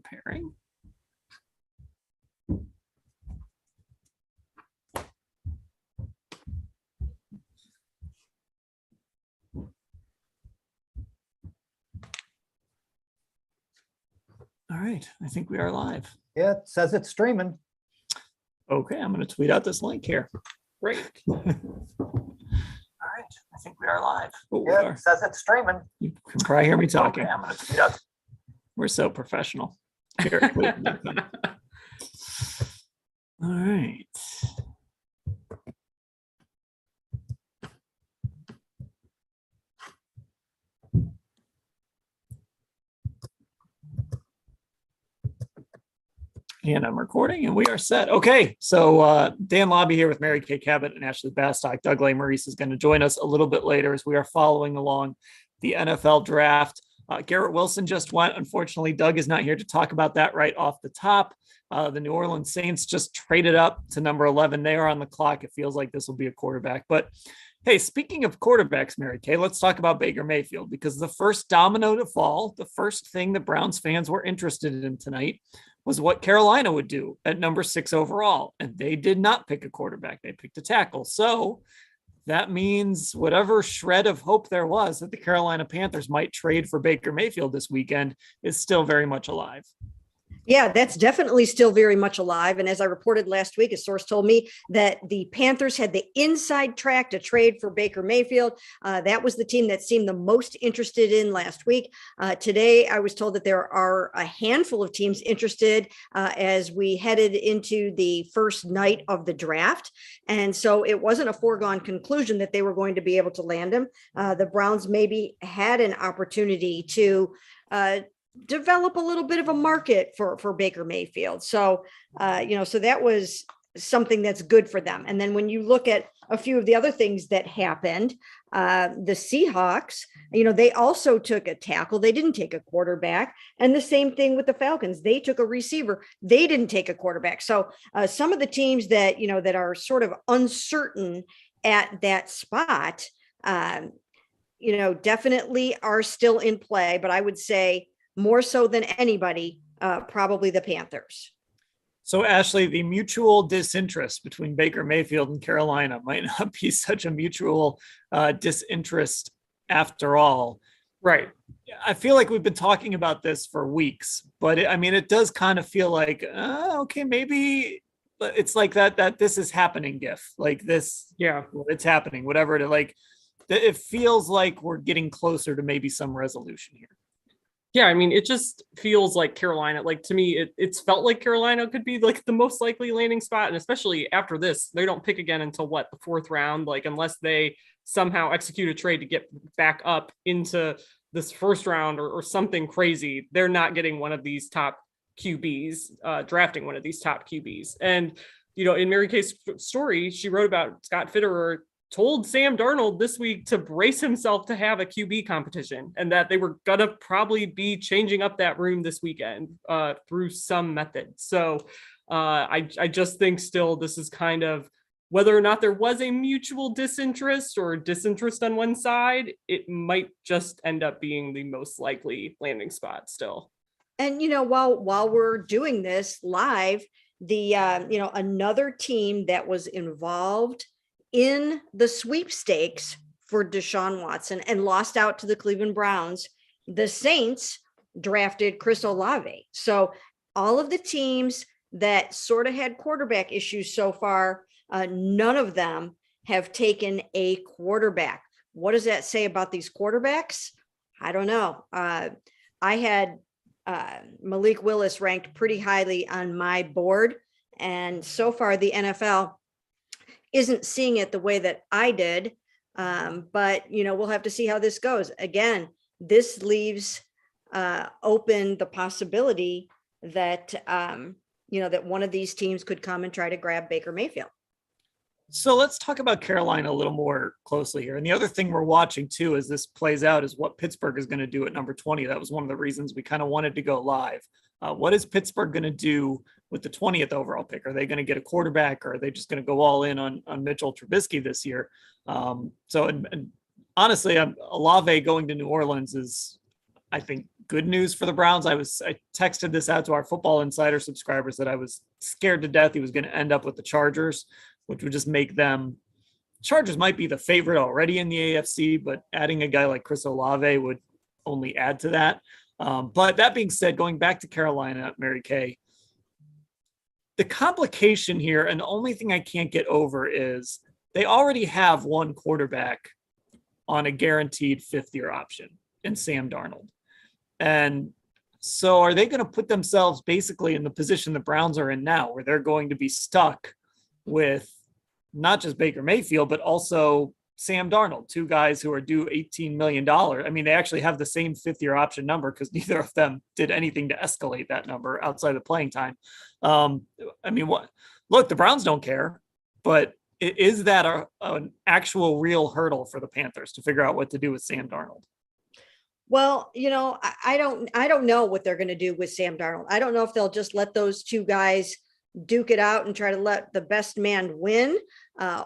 preparing. All right, I think we are live. Yeah, it says it's streaming. Okay, I'm going to tweet out this link here. Great. All right, I think we are live. Oh, Yeah, it says it's streaming. You can probably hear me talking. Okay, I'm going to tweet out. We're so professional. Here at cleveland.com. All right. And I'm recording and we are set. Okay. So Dan Lobby here with Mary Kay Cabot and Ashley Bastock. Doug Maurice is going to join us a little bit later as we are following along the NFL draft. Garrett Wilson just went. Unfortunately, Doug is not here to talk about that right off the top. The New Orleans Saints just traded up to number 11. They are on the clock. It feels like this will be a quarterback. But hey, speaking of quarterbacks, Mary Kay, let's talk about Baker Mayfield, because the first domino to fall, the first thing that Browns fans were interested in tonight was what Carolina would do at number 6 overall. And they did not pick a quarterback. They picked a tackle. So that means whatever shred of hope there was that the Carolina Panthers might trade for Baker Mayfield this weekend is still very much alive. Yeah, that's definitely still very much alive. And as I reported last week, a source told me that the Panthers had the inside track to trade for Baker Mayfield. That was the team that seemed the most interested in last week. Today, I was told that there are a handful of teams interested as we headed into the first night of the draft. And so it wasn't a foregone conclusion that they were going to be able to land him. The Browns maybe had an opportunity to develop a little bit of a market for Baker Mayfield. So, so that was something that's good for them. And then when you look at a few of the other things that happened, the Seahawks, they also took a tackle. They didn't take a quarterback. And the same thing with the Falcons. They took a receiver. They didn't take a quarterback. So some of the teams that, that are sort of uncertain at that spot, definitely are still in play. But I would say, more so than anybody, probably the Panthers. So, Ashley, the mutual disinterest between Baker Mayfield and Carolina might not be such a mutual disinterest after all. Right. I feel like we've been talking about this for weeks, but it does kind of feel like, okay, maybe it's like that this is happening gif, like this. Yeah, it's happening, whatever it feels like we're getting closer to maybe some resolution here. Yeah, it just feels like Carolina, to me, it's felt like Carolina could be the most likely landing spot. And especially after this, they don't pick again until the 4th round, unless they somehow execute a trade to get back up into this first round or something crazy. They're not getting one of these top QBs, drafting one of these top QBs. And, in Mary Kay's story, she wrote about Scott Fitterer told Sam Darnold this week to brace himself to have a QB competition, and that they were going to probably be changing up that room this weekend through some method. So I just think still this is kind of, whether or not there was a mutual disinterest or disinterest on one side, it might just end up being the most likely landing spot still. And, while we're doing this live, the, another team that was involved in the sweepstakes for Deshaun Watson and lost out to the Cleveland Browns, the Saints drafted Chris Olave. So all of the teams that sort of had quarterback issues so far, none of them have taken a quarterback. What does that say about these quarterbacks? I don't know. I had Malik Willis ranked pretty highly on my board. And so far the NFL isn't seeing it the way that I did. But, we'll have to see how this goes. Again, this leaves open the possibility that, that one of these teams could come and try to grab Baker Mayfield. So let's talk about Carolina a little more closely here. And the other thing we're watching too, as this plays out, is what Pittsburgh is going to do at number 20. That was one of the reasons we kind of wanted to go live. What is Pittsburgh going to do with the 20th overall pick? Are they going to get a quarterback, or are they just going to go all in on Mitchell Trubisky this year? And honestly, Olave going to New Orleans is, I think, good news for the Browns. I texted this out to our Football Insider subscribers that I was scared to death he was going to end up with the Chargers, which would just make them. Chargers might be the favorite already in the AFC, but adding a guy like Chris Olave would only add to that. But that being said, going back to Carolina, Mary Kay, the complication here, and the only thing I can't get over is they already have one quarterback on a guaranteed fifth-year option in Sam Darnold. And so are they going to put themselves basically in the position the Browns are in now, where they're going to be stuck with not just Baker Mayfield, but also Sam Darnold, two guys who are due $18 million. I mean, they actually have the same fifth-year option number because neither of them did anything to escalate that number outside of playing time. Look, the Browns don't care, but is that an actual real hurdle for the Panthers to figure out what to do with Sam Darnold? Well, I don't know what they're going to do with Sam Darnold. I don't know if they'll just let those two guys duke it out and try to let the best man win,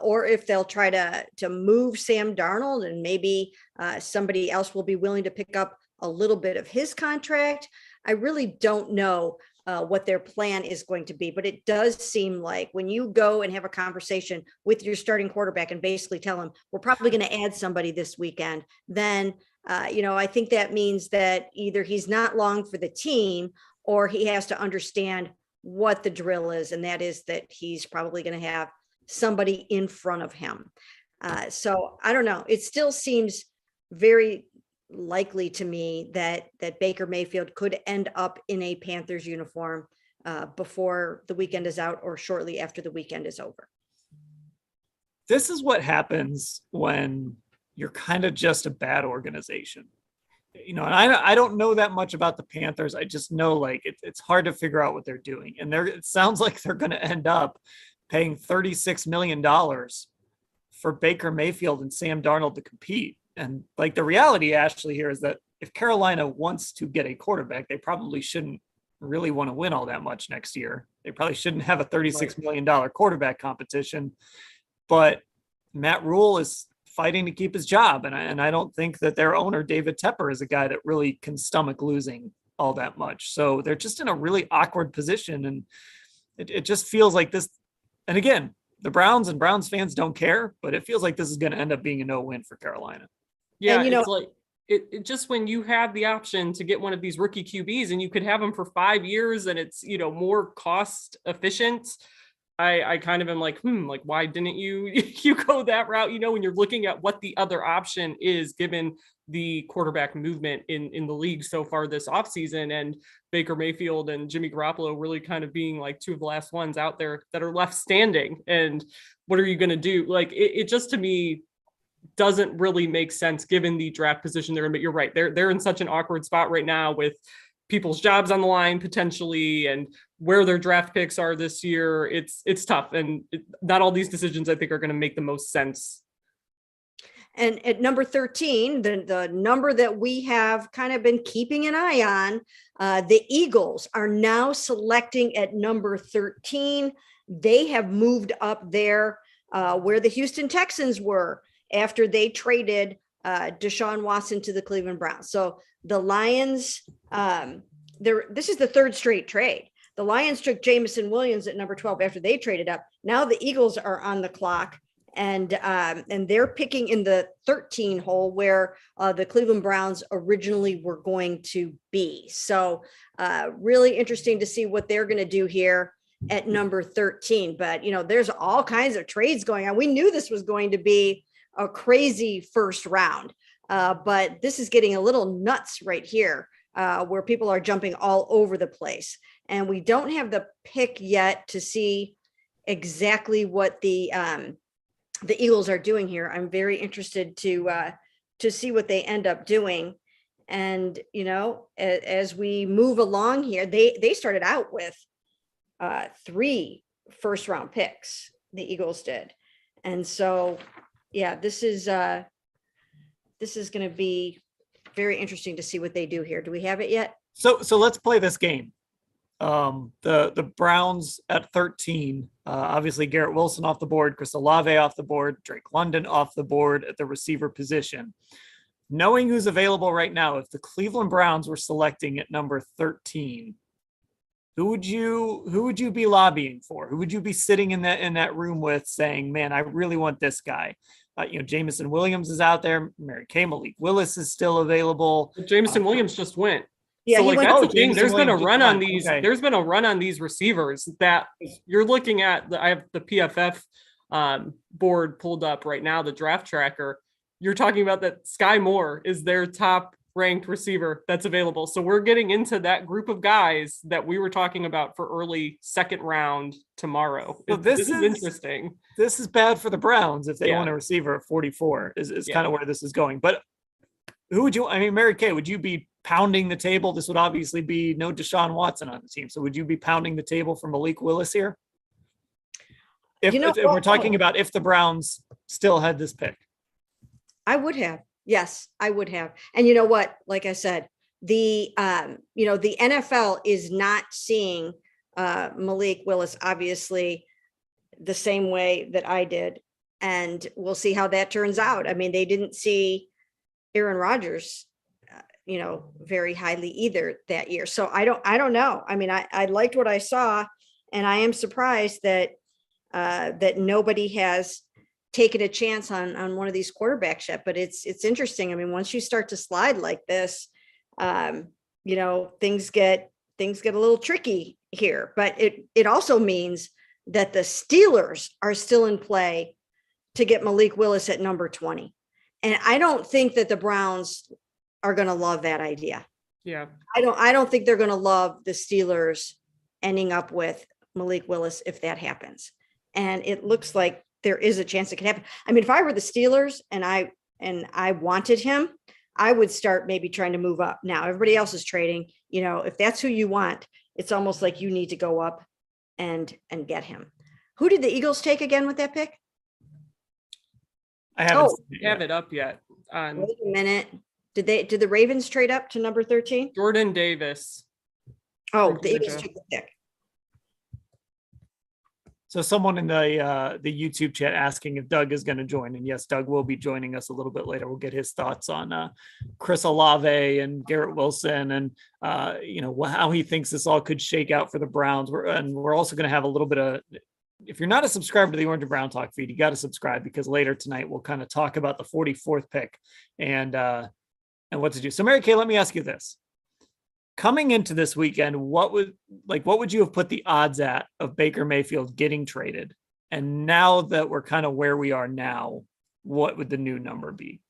or if they'll try to move Sam Darnold and maybe somebody else will be willing to pick up a little bit of his contract. I really don't know what their plan is going to be, but it does seem like when you go and have a conversation with your starting quarterback and basically tell him, we're probably going to add somebody this weekend, then I think that means that either he's not long for the team or he has to understand what the drill is. And that is that he's probably going to have somebody in front of him. So I don't know. It still seems very likely to me that Baker Mayfield could end up in a Panthers uniform before the weekend is out or shortly after the weekend is over. This is what happens when you're kind of just a bad organization. And I don't know that much about the Panthers. I just know it's hard to figure out what they're doing. And it sounds like they're going to end up paying $36 million for Baker Mayfield and Sam Darnold to compete. And the reality, Ashley, here is that if Carolina wants to get a quarterback, they probably shouldn't really want to win all that much next year. They probably shouldn't have a $36 million quarterback competition. But Matt Rule is fighting to keep his job. And I don't think that their owner, David Tepper, is a guy that really can stomach losing all that much. So they're just in a really awkward position. And it just feels like this. And again, the Browns and Browns fans don't care, but it feels like this is going to end up being a no-win for Carolina. Yeah, and it's like it just when you have the option to get one of these rookie QBs and you could have them for 5 years and it's, more cost efficient. I kind of am like, why didn't you go that route? When you're looking at what the other option is, given the quarterback movement in the league so far this offseason, and Baker Mayfield and Jimmy Garoppolo really kind of being like two of the last ones out there that are left standing. And what are you going to do? It just, to me, doesn't really make sense given the draft position they're in. But you're right. They're in such an awkward spot right now with people's jobs on the line potentially, and where their draft picks are this year. It's tough. And not all these decisions, I think, are going to make the most sense. And at number 13, the number that we have kind of been keeping an eye on, the Eagles are now selecting at number 13. They have moved up there where the Houston Texans were after they traded Deshaun Watson to the Cleveland Browns. So the Lions, this is the third straight trade. The Lions took Jamison Williams at number 12 after they traded up. Now the Eagles are on the clock, and they're picking in the 13 hole where the Cleveland Browns originally were going to be. So really interesting to see what they're going to do here at number 13. But, there's all kinds of trades going on. We knew this was going to be a crazy first round, but this is getting a little nuts right here, where people are jumping all over the place. And we don't have the pick yet to see exactly what the Eagles are doing here. I'm very interested to see what they end up doing. And, as we move along here, they started out with 3 first round picks, the Eagles did. And so, yeah, this is going to be very interesting to see what they do here. Do we have it yet? So let's play this game. The Browns at 13, obviously Garrett Wilson off the board, Chris Olave off the board, Drake London off the board at the receiver position. knowing who's available right now, if the Cleveland Browns were selecting at number 13, who would you be lobbying for? Who would you be sitting in that room with saying, man, I really want this guy? Jameson Williams is out there. Mary Kay, Malik Willis is still available. But Jameson Williams just went. Yeah, So he like went- that's Oh, the thing. Jameson There's been a Williams just run on went. these. Okay. There's been a run on these receivers that you're looking at. I have the PFF board pulled up right now, the draft tracker. You're talking about that Sky Moore is their top ranked receiver that's available. So we're getting into that group of guys that we were talking about for early second round tomorrow. So This this is is- interesting. This is bad for the Browns if they Yeah. want a receiver at 44 is Yeah. kind of where this is going. But who would you, Mary Kay, would you be pounding the table? This would obviously be no Deshaun Watson on the team. So would you be pounding the table for Malik Willis here? If we're talking about if the Browns still had this pick. I would have. Yes, I would have. And you know what? Like I said, the NFL is not seeing Malik Willis obviously the same way that I did, and we'll see how that turns out. I mean, they didn't see Aaron Rodgers, very highly either that year. So I don't know. I mean, I liked what I saw, and I am surprised that that nobody has taken a chance on one of these quarterbacks yet. But it's interesting. I mean, once you start to slide like this, things get a little tricky here. But it also means that the Steelers are still in play to get Malik Willis at number 20. And I don't think that the Browns are going to love that idea. Yeah. I don't think they're going to love the Steelers ending up with Malik Willis if that happens. And it looks like there is a chance it could happen. I mean, if I were the Steelers and I wanted him, I would start maybe trying to move up. Now everybody else is trading. If that's who you want, it's almost like you need to go up and get him. Who did the Eagles take again with that pick? I haven't Oh, seen it Have yet. it up yet. On Wait a minute. Did the Ravens trade up to number 13? Jordan Davis. Oh, From the Eagles Georgia. took the pick. So someone in the YouTube chat asking if Doug is going to join, and yes, Doug will be joining us a little bit later. We'll get his thoughts on Chris Olave and Garrett Wilson, and how he thinks this all could shake out for the Browns. We're also going to have a little bit of. If you're not a subscriber to the Orange and Brown Talk feed, you got to subscribe, because later tonight we'll kind of talk about the 44th pick and what to do. So Mary Kay, let me ask you this. Coming into this weekend, what would you have put the odds at of Baker Mayfield getting traded? And now that we're kind of where we are now, what would the new number be?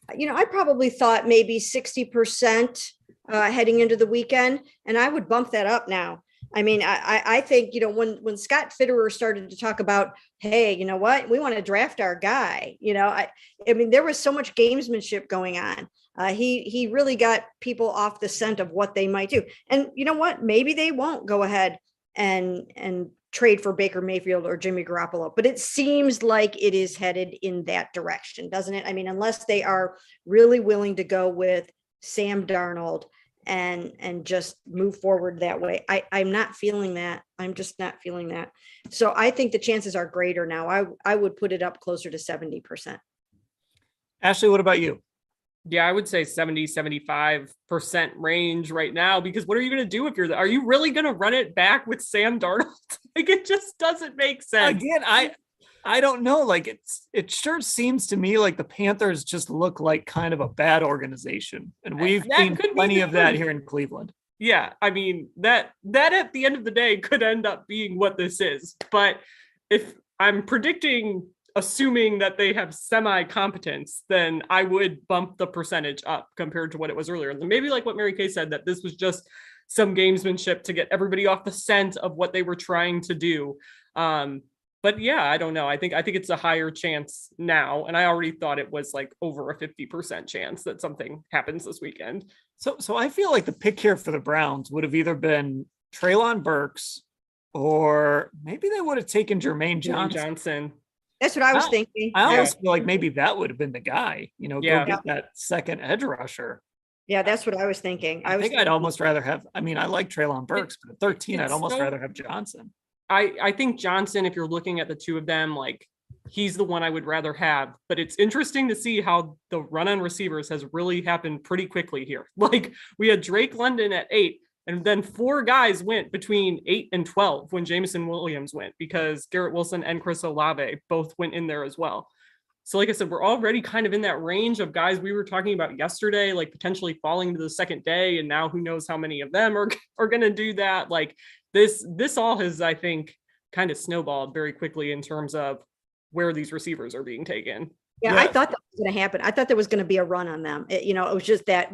I probably thought maybe 60% heading into the weekend, and I would bump that up now. I mean, I think, when Scott Fitterer started to talk about, hey, you know what, we want to draft our guy, I mean, there was so much gamesmanship going on. He really got people off the scent of what they might do. And you know what, maybe they won't go ahead and trade for Baker Mayfield or Jimmy Garoppolo, but it seems like it is headed in that direction, doesn't it? I mean, unless they are really willing to go with Sam Darnold and just move forward that way. I'm not feeling that. I'm just not feeling that. So I think the chances are greater now. I would put it up closer to 70%. Ashley, what about you? Yeah, I would say 70-75% range right now, because what are you going to do if are you really going to run it back with Sam Darnold? Like, it just doesn't make sense. Again, I don't know. Like it sure seems to me like the Panthers just look like kind of a bad organization, and we've That seen could be plenty the of that truth. here in Cleveland. Yeah, I mean, that at the end of the day could end up being what this is. But if I'm assuming that they have semi-competence, then I would bump the percentage up compared to what it was earlier. And maybe like what Mary Kay said, that this was just some gamesmanship to get everybody off the scent of what they were trying to do. But yeah, I don't know. I think it's a higher chance now. And I already thought it was like over a 50% chance that something happens this weekend. So I feel like the pick here for the Browns would have either been Treylon Burks, or maybe they would have taken Jermaine Johnson. That's what I was thinking. I almost feel like maybe that would have been the guy, go Yeah. get that second edge rusher. Yeah, that's what I was thinking. I think I'd almost rather have, I like Treylon Burks, but at 13, I'd almost rather have Johnson. I think Johnson, if you're looking at the two of them, like he's the one I would rather have. But it's interesting to see how the run on receivers has really happened pretty quickly here. Like we had Drake London at 8, and then 4 guys went between 8 and 12 when Jameson Williams went, because Garrett Wilson and Chris Olave both went in there as well. So like I said, we're already kind of in that range of guys we were talking about yesterday, like potentially falling to the second day. And now who knows how many of them are going to do that. Like this all has, I think, kind of snowballed very quickly in terms of where these receivers are being taken. Yeah, I thought that was going to happen. I thought there was going to be a run on them. It was just that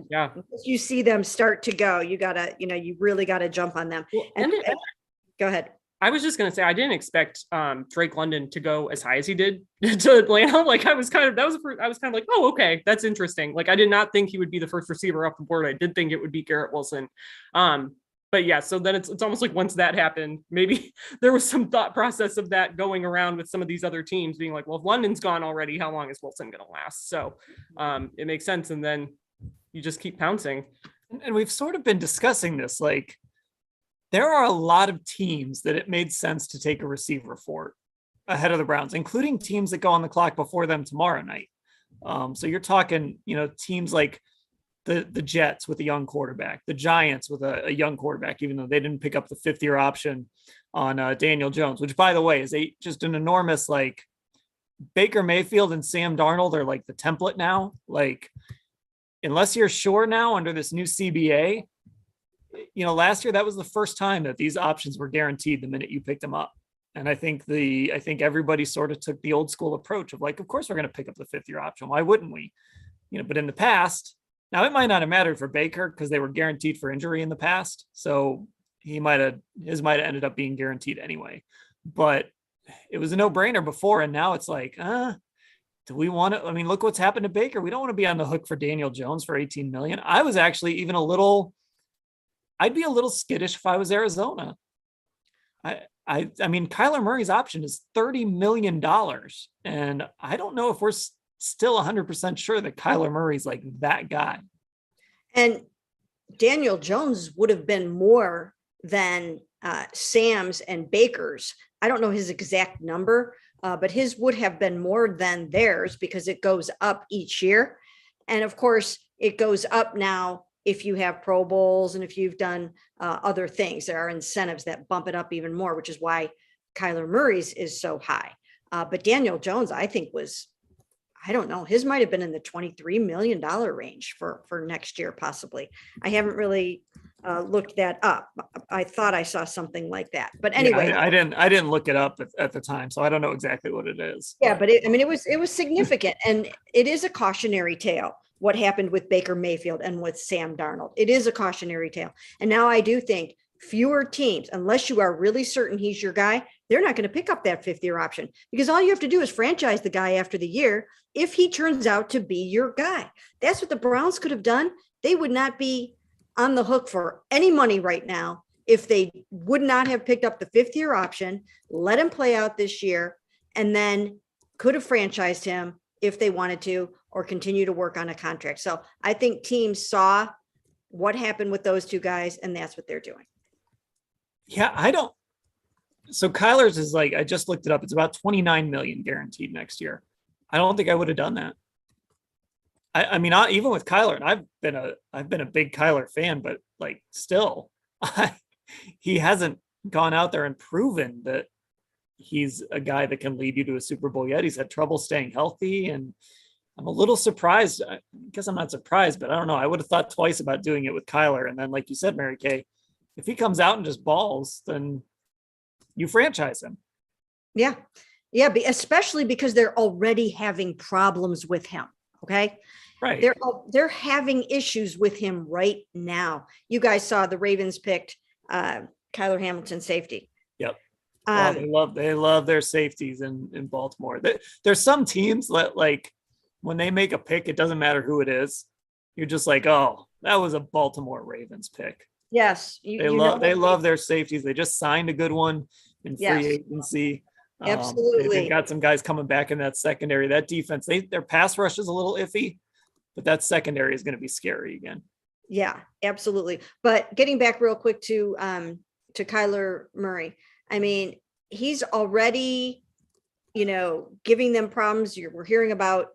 you see them start to go, you really got to jump on them. Well, and go ahead. I was just going to say, I didn't expect Drake London to go as high as he did to Atlanta. Like I was kind of like, oh, okay, that's interesting. Like I did not think he would be the first receiver off the board. I did think it would be Garrett Wilson. But yeah, so then it's almost like once that happened, maybe there was some thought process of that going around with some of these other teams being like, well, if London's gone already, how long is Wilson going to last? So it makes sense. And then you just keep pouncing. And we've sort of been discussing this, like, there are a lot of teams that it made sense to take a receiver for ahead of the Browns, including teams that go on the clock before them tomorrow night. So you're talking, teams like the Jets with a young quarterback, the Giants with a young quarterback, even though they didn't pick up the 5th-year option on Daniel Jones, which, by the way, is just an enormous, like, Baker Mayfield and Sam Darnold are like the template now. Like, unless you're sure now under this new CBA, last year, that was the first time that these options were guaranteed the minute you picked them up. And I think everybody sort of took the old school approach of like, of course, we're going to pick up the 5th-year option. Why wouldn't we? But in the past, now it might not have mattered for Baker because they were guaranteed for injury in the past. So his might have ended up being guaranteed anyway, but it was a no brainer before. And now it's like, do we want to, look what's happened to Baker. We don't want to be on the hook for Daniel Jones for 18 million. I was actually even I'd be a little skittish if I was Arizona. I mean, Kyler Murray's option is $30 million. And I don't know if we're still 100% sure that Kyler Murray's like that guy. And Daniel Jones would have been more than Sam's and Baker's. I don't know his exact number, but his would have been more than theirs because it goes up each year. And of course, it goes up now if you have Pro Bowls and if you've done other things. There are incentives that bump it up even more, which is why Kyler Murray's is so high. But Daniel Jones, I think I don't know, his might have been in the $23 million range for next year, possibly. I haven't really looked that up. I thought I saw something like that, but anyway, I didn't look it up at the time, so I don't know exactly what it is. Yeah, but it was significant, and it is a cautionary tale. What happened with Baker Mayfield and with Sam Darnold. It is a cautionary tale. And now I do think fewer teams, unless you are really certain he's your guy, they're not going to pick up that 5th-year option because all you have to do is franchise the guy after the year if he turns out to be your guy. That's what the Browns could have done. They would not be on the hook for any money right now if they would not have picked up the 5th-year option, let him play out this year, and then could have franchised him if they wanted to, or continue to work on a contract. So I think teams saw what happened with those two guys, and that's what they're doing. Yeah, so Kyler's is like, I just looked it up. It's about 29 million guaranteed next year. I don't think I would have done that. Even with Kyler, and I've been a big Kyler fan, but like still, he hasn't gone out there and proven that he's a guy that can lead you to a Super Bowl yet. He's had trouble staying healthy, and I'm a little surprised. I guess I'm not surprised, but I don't know. I would have thought twice about doing it with Kyler. And then, like you said, Mary Kay, if he comes out and just balls, then you franchise him. Yeah. Especially because they're already having problems with him. Okay. Right. They're having issues with him right now. You guys saw the Ravens picked Kyler Hamilton safety. Yep. They love their safeties in Baltimore. There's some teams that, like, when they make a pick, it doesn't matter who it is. You're just like, oh, that was a Baltimore Ravens pick. Yes. They love their safeties. They just signed a good one in free agency. Absolutely. They've got some guys coming back in that secondary. That defense, their pass rush is a little iffy, but that secondary is going to be scary again. Yeah, absolutely. But getting back real quick to Kyler Murray, he's already giving them problems. We're hearing about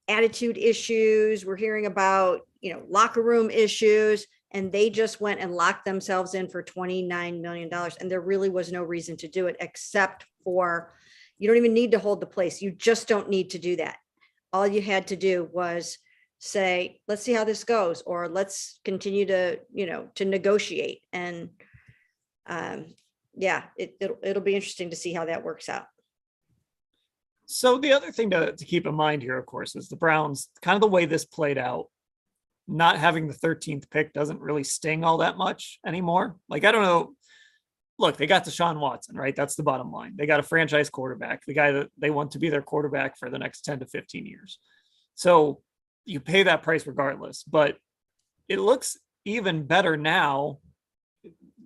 attitude issues. We're hearing about, locker room issues, and they just went and locked themselves in for $29 million. And there really was no reason to do it, except for, you don't even need to hold the place. You just don't need to do that. All you had to do was say, let's see how this goes, or let's continue to, to negotiate. And it'll be interesting to see how that works out. So the other thing to keep in mind here, of course, is the Browns, kind of the way this played out, not having the 13th pick doesn't really sting all that much anymore. Like, I don't know. Look, they got Deshaun Watson, right? That's the bottom line. They got a franchise quarterback, the guy that they want to be their quarterback for the next 10 to 15 years. So you pay that price regardless, but it looks even better now.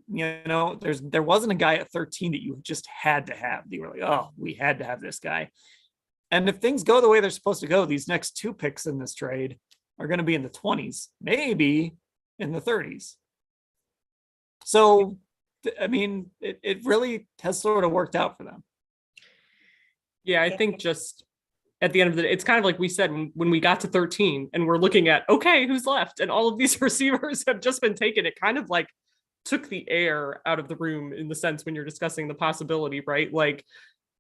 There wasn't a guy at 13 that you just had to have. You were like, oh, we had to have this guy. And if things go the way they're supposed to go, these next two picks in this trade are going to be in the 20s, maybe in the 30s. So, I mean, it really has sort of worked out for them. Yeah, I think just at the end of the day, it's kind of like we said when we got to 13 and we're looking at, okay, who's left? And all of these receivers have just been taken. It kind of like took the air out of the room in the sense when you're discussing the possibility, right? Like,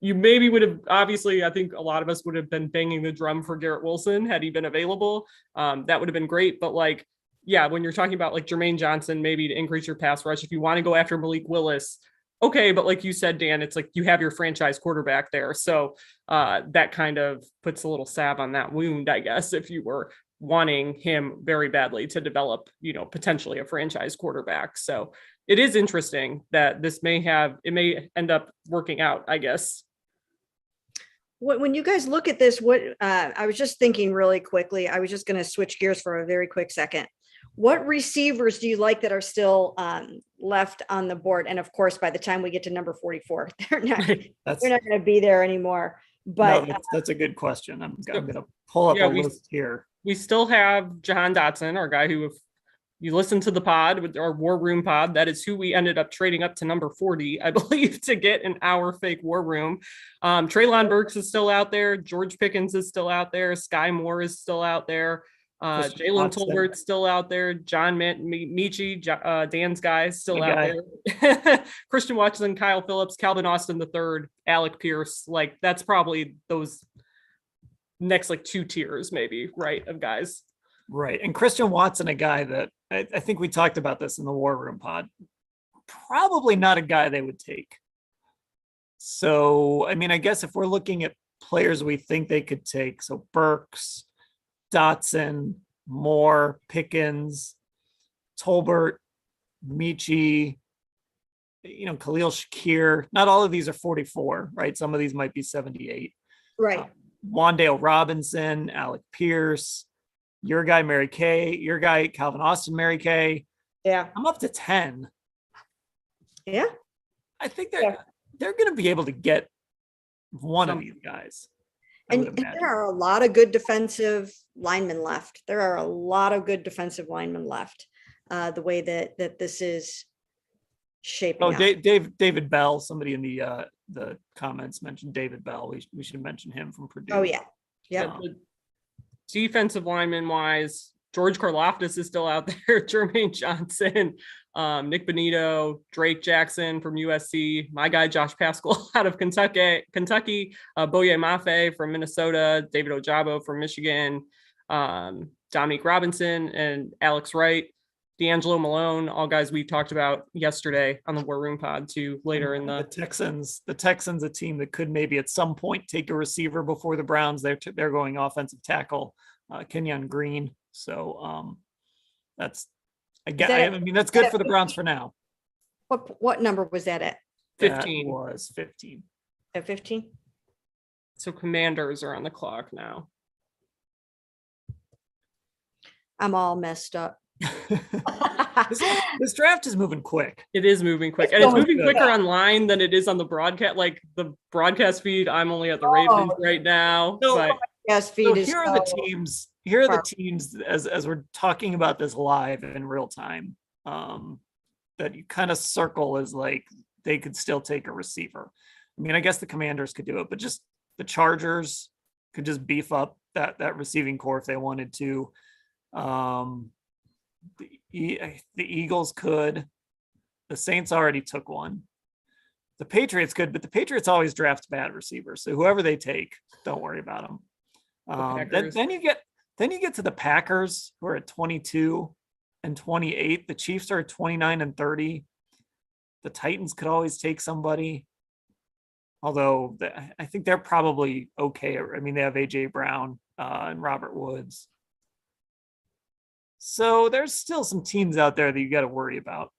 you maybe would have, obviously, I think a lot of us would have been banging the drum for Garrett Wilson had he been available. That would have been great. But like, yeah, when you're talking about like Jermaine Johnson, maybe to increase your pass rush, if you want to go after Malik Willis, okay. But like you said, Dan, it's like you have your franchise quarterback there. So that kind of puts a little salve on that wound, I guess, if you were wanting him very badly to develop, potentially a franchise quarterback. So it is interesting that it may end up working out, I guess. When you guys look at this, I was just thinking really quickly, I was just going to switch gears for a very quick second. What receivers do you like that are still left on the board? And of course, by the time we get to number 44, they're not going to be there anymore. But no, that's a good question. I'm going to pull up a list here. We still have Jahan Dotson, our guy who, if you listen to the pod with our War Room pod, that is who we ended up trading up to number 40, I believe, to get in our fake War Room. Treylon Burks is still out there. George Pickens is still out there. Sky Moore is still out there. Jalen Tolbert's still out there. John Michi, Dan's guy, is still out there. Christian Watson, Kyle Phillips, Calvin Austin III, Alec Pierce. Like, that's probably those next like two tiers, maybe, right, of guys. Right. And Christian Watson, a guy that I think we talked about this in the War Room pod, probably not a guy they would take. So, I mean, I guess if we're looking at players we think they could take, so Burks, Dotson, Moore, Pickens, Tolbert, Michi, Khalil Shakir, not all of these are 44, right? Some of these might be 78. Right. Wandale Robinson, Alec Pierce, your guy, Mary Kay, your guy, Calvin Austin, Mary Kay. Yeah. I'm up to 10. Yeah. I think they're going to be able to get one of these guys. And there are a lot of good defensive linemen left. The way that this is shaping up. David Bell, somebody in the comments mentioned David Bell. We should mention him from Purdue. Oh, yeah. Yeah. Defensive lineman wise, George Karlaftis is still out there. Jermaine Johnson, Nick Bonito, Drake Jackson from USC, my guy Josh Pascal out of Kentucky, Boye Mafe from Minnesota, David Ojabo from Michigan, Dominique Robinson and Alex Wright, D'Angelo Malone, all guys we talked about yesterday on the War Room pod too. Later in the Texans, a team that could maybe at some point take a receiver before the Browns. They're going offensive tackle, Kenyon Green. So that's that's good for the Browns for now. What number was that at? 15. That was 15. At 15. So Commanders are on the clock now. I'm all messed up. This draft is moving quick. It is moving quick, and it's moving quicker online than it is on the broadcast. Like the broadcast feed, I'm only at the Ravens right now. Here are the teams. Here are the teams as we're talking about this live in real time. That you kind of circle as like they could still take a receiver. I mean, I guess the Commanders could do it, but just the Chargers could just beef up that receiving core if they wanted to. The Eagles could. The Saints already took one. The Patriots could, but the Patriots always draft bad receivers. So whoever they take, don't worry about them. Then you get to the Packers, who are at 22 and 28. The Chiefs are at 29 and 30. The Titans could always take somebody. Although I think they're probably okay. I mean, they have AJ Brown and Robert Woods. So there's still some teams out there that you got to worry about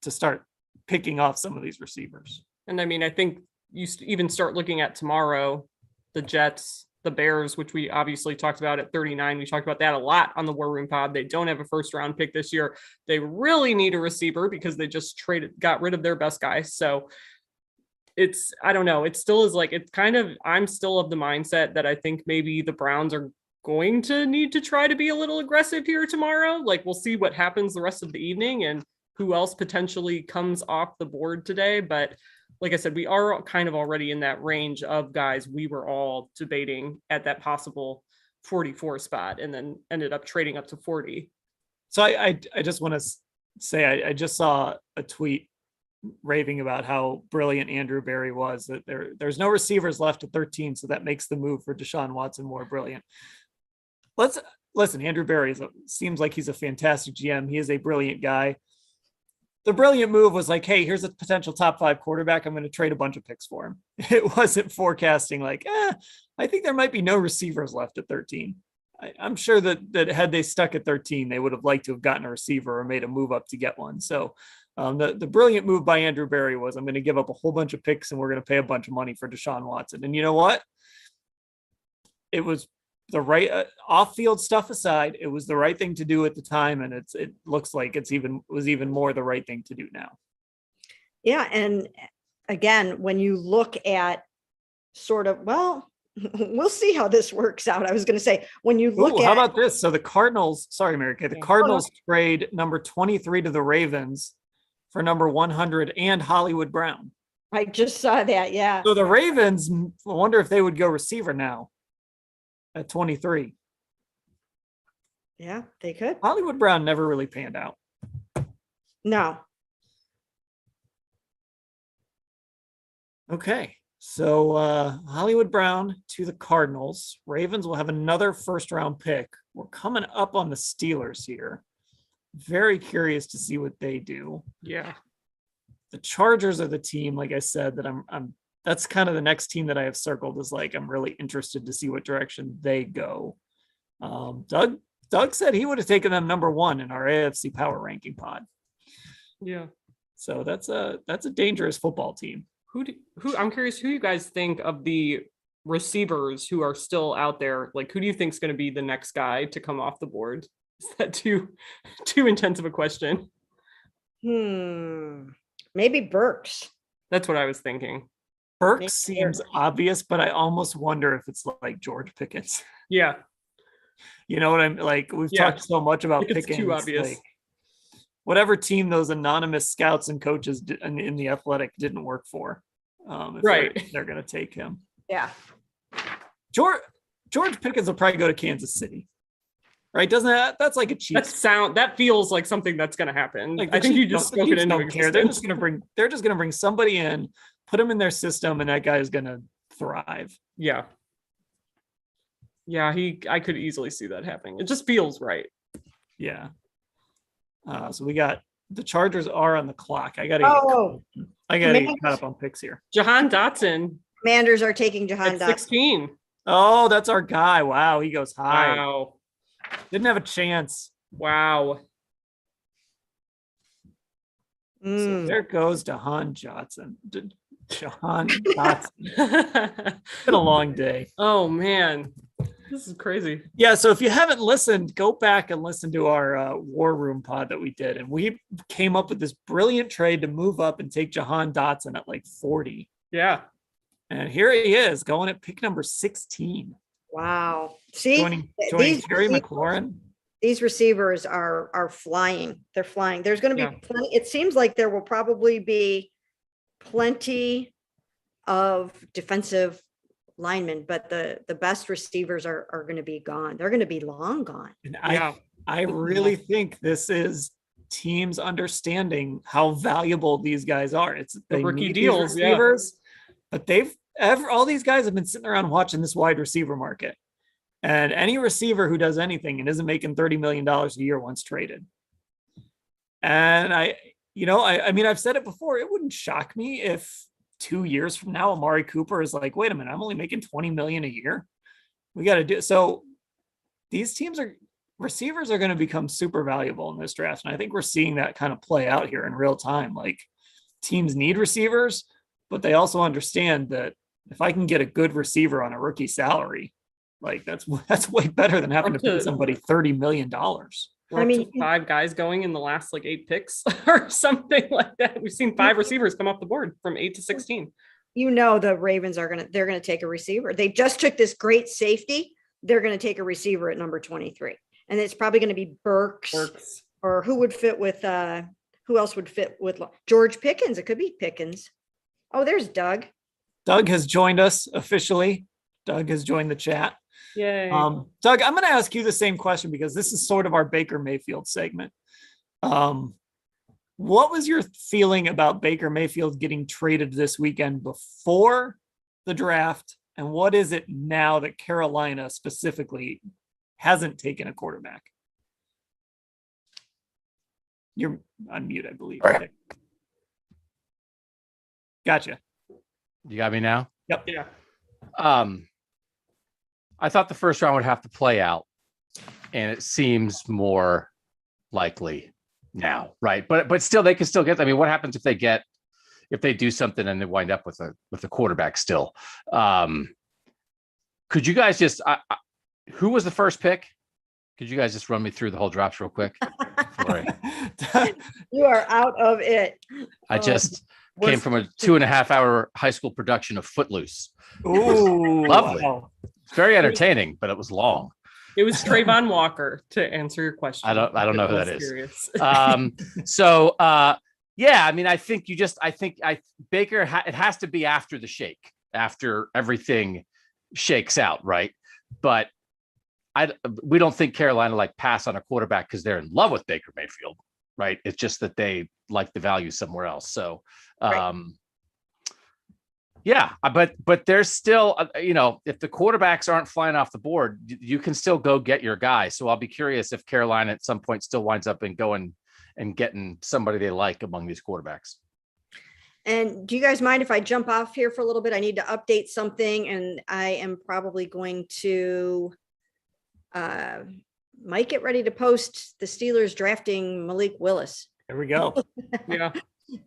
to start picking off some of these receivers. And I mean, I think you even start looking at tomorrow, the Jets, the Bears, which we obviously talked about at 39. We talked about that a lot on the War Room Pod. They don't have a first round pick this year. They really need a receiver because they just got rid of their best guy. So I don't know. It still is like, I'm still of the mindset that I think maybe the Browns are going to need to try to be a little aggressive here tomorrow. Like, we'll see what happens the rest of the evening and who else potentially comes off the board today. But like I said, we are kind of already in that range of guys we were all debating at that possible 44 spot and then ended up trading up to 40. So I just want to say, I just saw a tweet raving about how brilliant Andrew Berry was, that there's no receivers left at 13. So that makes the move for Deshaun Watson more brilliant. Listen, Andrew Berry seems like he's a fantastic GM. He is a brilliant guy. The brilliant move was like, hey, here's a potential top 5 quarterback. I'm going to trade a bunch of picks for him. It wasn't forecasting like, I think there might be no receivers left at 13. I'm sure that had they stuck at 13, they would have liked to have gotten a receiver or made a move up to get one. So the brilliant move by Andrew Berry was, I'm going to give up a whole bunch of picks and we're going to pay a bunch of money for Deshaun Watson. And you know what? It was the right off-field stuff aside, it was the right thing to do at the time, and it looks like was even more the right thing to do now. Yeah, and again, when you look at sort of, well, we'll see how this works out. I was going to say, when you look how about this? So the Cardinals, sorry, Mary Kay, the Cardinals trade number 23 to the Ravens for number 100 and Hollywood Brown. I just saw that. Yeah. So the Ravens, I wonder if they would go receiver now at 23. Yeah, they could. Hollywood Brown never really panned out. No. Okay. So Hollywood Brown to the Cardinals. Ravens will have another first round pick. We're coming up on the Steelers here. Very curious to see what they do. Yeah. The Chargers are the team, like I said, that I'm that's kind of the next team that I have circled, is like, I'm really interested to see what direction they go. Doug said he would have taken them number 1 in our AFC power ranking pod. Yeah. So that's a dangerous football team. I'm curious who you guys think of the receivers who are still out there. Like, who do you think is going to be the next guy to come off the board? Is that too intense of a question? Maybe Burks. That's what I was thinking. Burks seems obvious, but I almost wonder if it's like George Pickett. Yeah. You know what I'm like? We've talked so much about Pickett's Pickett. Too obvious. Like, whatever team those anonymous scouts and coaches in the Athletic didn't work for, if they're going to take him. Yeah. George Pickens will probably go to Kansas City, right? Doesn't that's like a Chiefs? That feels like something that's going to happen. Like, I think you just spoke it into existence. They're just going to bring somebody in, put him in their system, and that guy is going to thrive. Yeah. Yeah, I could easily see that happening. It just feels right. Yeah. So we got the Chargers are on the clock. I gotta get caught up on picks here. Jahan Dotson. Commanders are taking Jahan Dotson. 16. Oh, that's our guy. Wow, he goes high. Wow. Didn't have a chance. Wow. So there goes Jahan Dotson. Jahan Dotson. It's been a long day. Oh man. This is crazy. Yeah, so if you haven't listened, go back and listen to our War Room pod that we did. And we came up with this brilliant trade to move up and take Jahan Dotson at like 40. Yeah. And here he is going at pick number 16. Wow. See, joining Terry McLaurin. These receivers are flying. They're flying. There's going to be plenty. It seems like there will probably be plenty of defensive linemen, but the best receivers are going to be gone. They're going to be long gone. And Yeah. I really think this is teams understanding how valuable these guys are. It's they rookie need deals, these receivers, but all these guys have been sitting around watching this wide receiver market. And any receiver who does anything and isn't making $30 million a year once traded. And I mean, I've said it before, it wouldn't shock me if 2 years from now, Amari Cooper is like, wait a minute, I'm only making 20 million a year. We got to do so. These receivers are going to become super valuable in this draft. And I think we're seeing that kind of play out here in real time. Like teams need receivers, but they also understand that if I can get a good receiver on a rookie salary, like that's way better than having to pay somebody $30 million. I mean, 5 guys going in the last like 8 picks or something like that. We've seen 5 receivers come off the board from 8 to 16. The Ravens they're going to take a receiver. They just took this great safety. They're going to take a receiver at number 23. And it's probably going to be Burks. Or who would fit with, who else would fit with George Pickens? It could be Pickens. Oh, there's Doug. Doug has joined us officially. Doug has joined the chat. Yay. Doug, I'm going to ask you the same question because this is sort of our Baker Mayfield segment. What was your feeling about Baker Mayfield getting traded this weekend before the draft? And what is it now that Carolina specifically hasn't taken a quarterback? You're on mute, I believe. All right. Okay. Gotcha. You got me now? Yep. Yeah. I thought the first round would have to play out, and it seems more likely now, right? But still, they can still get. I mean, what happens if they do something and they wind up with a quarterback still? Could you guys just? Who was the first pick? Could you guys just run me through the whole drops real quick? You are out of it. I just came from a 2.5-hour high school production of Footloose. Ooh, Lovely. wow. Very entertaining, but it was long. It was Trayvon Walker to answer your question. I don't know who that is. Curious. Yeah, I mean, I think Baker, it has to be after the shake, after everything shakes out, right? But we don't think Carolina like pass on a quarterback because they're in love with Baker Mayfield, right? It's just that they like the value somewhere else. So, yeah, but there's still, if the quarterbacks aren't flying off the board, you can still go get your guy. So I'll be curious if Carolina at some point still winds up and going and getting somebody they like among these quarterbacks. And do you guys mind if I jump off here for a little bit? I need to update something, and I am probably going to might get ready to post the Steelers drafting Malik Willis. There we go. Yeah.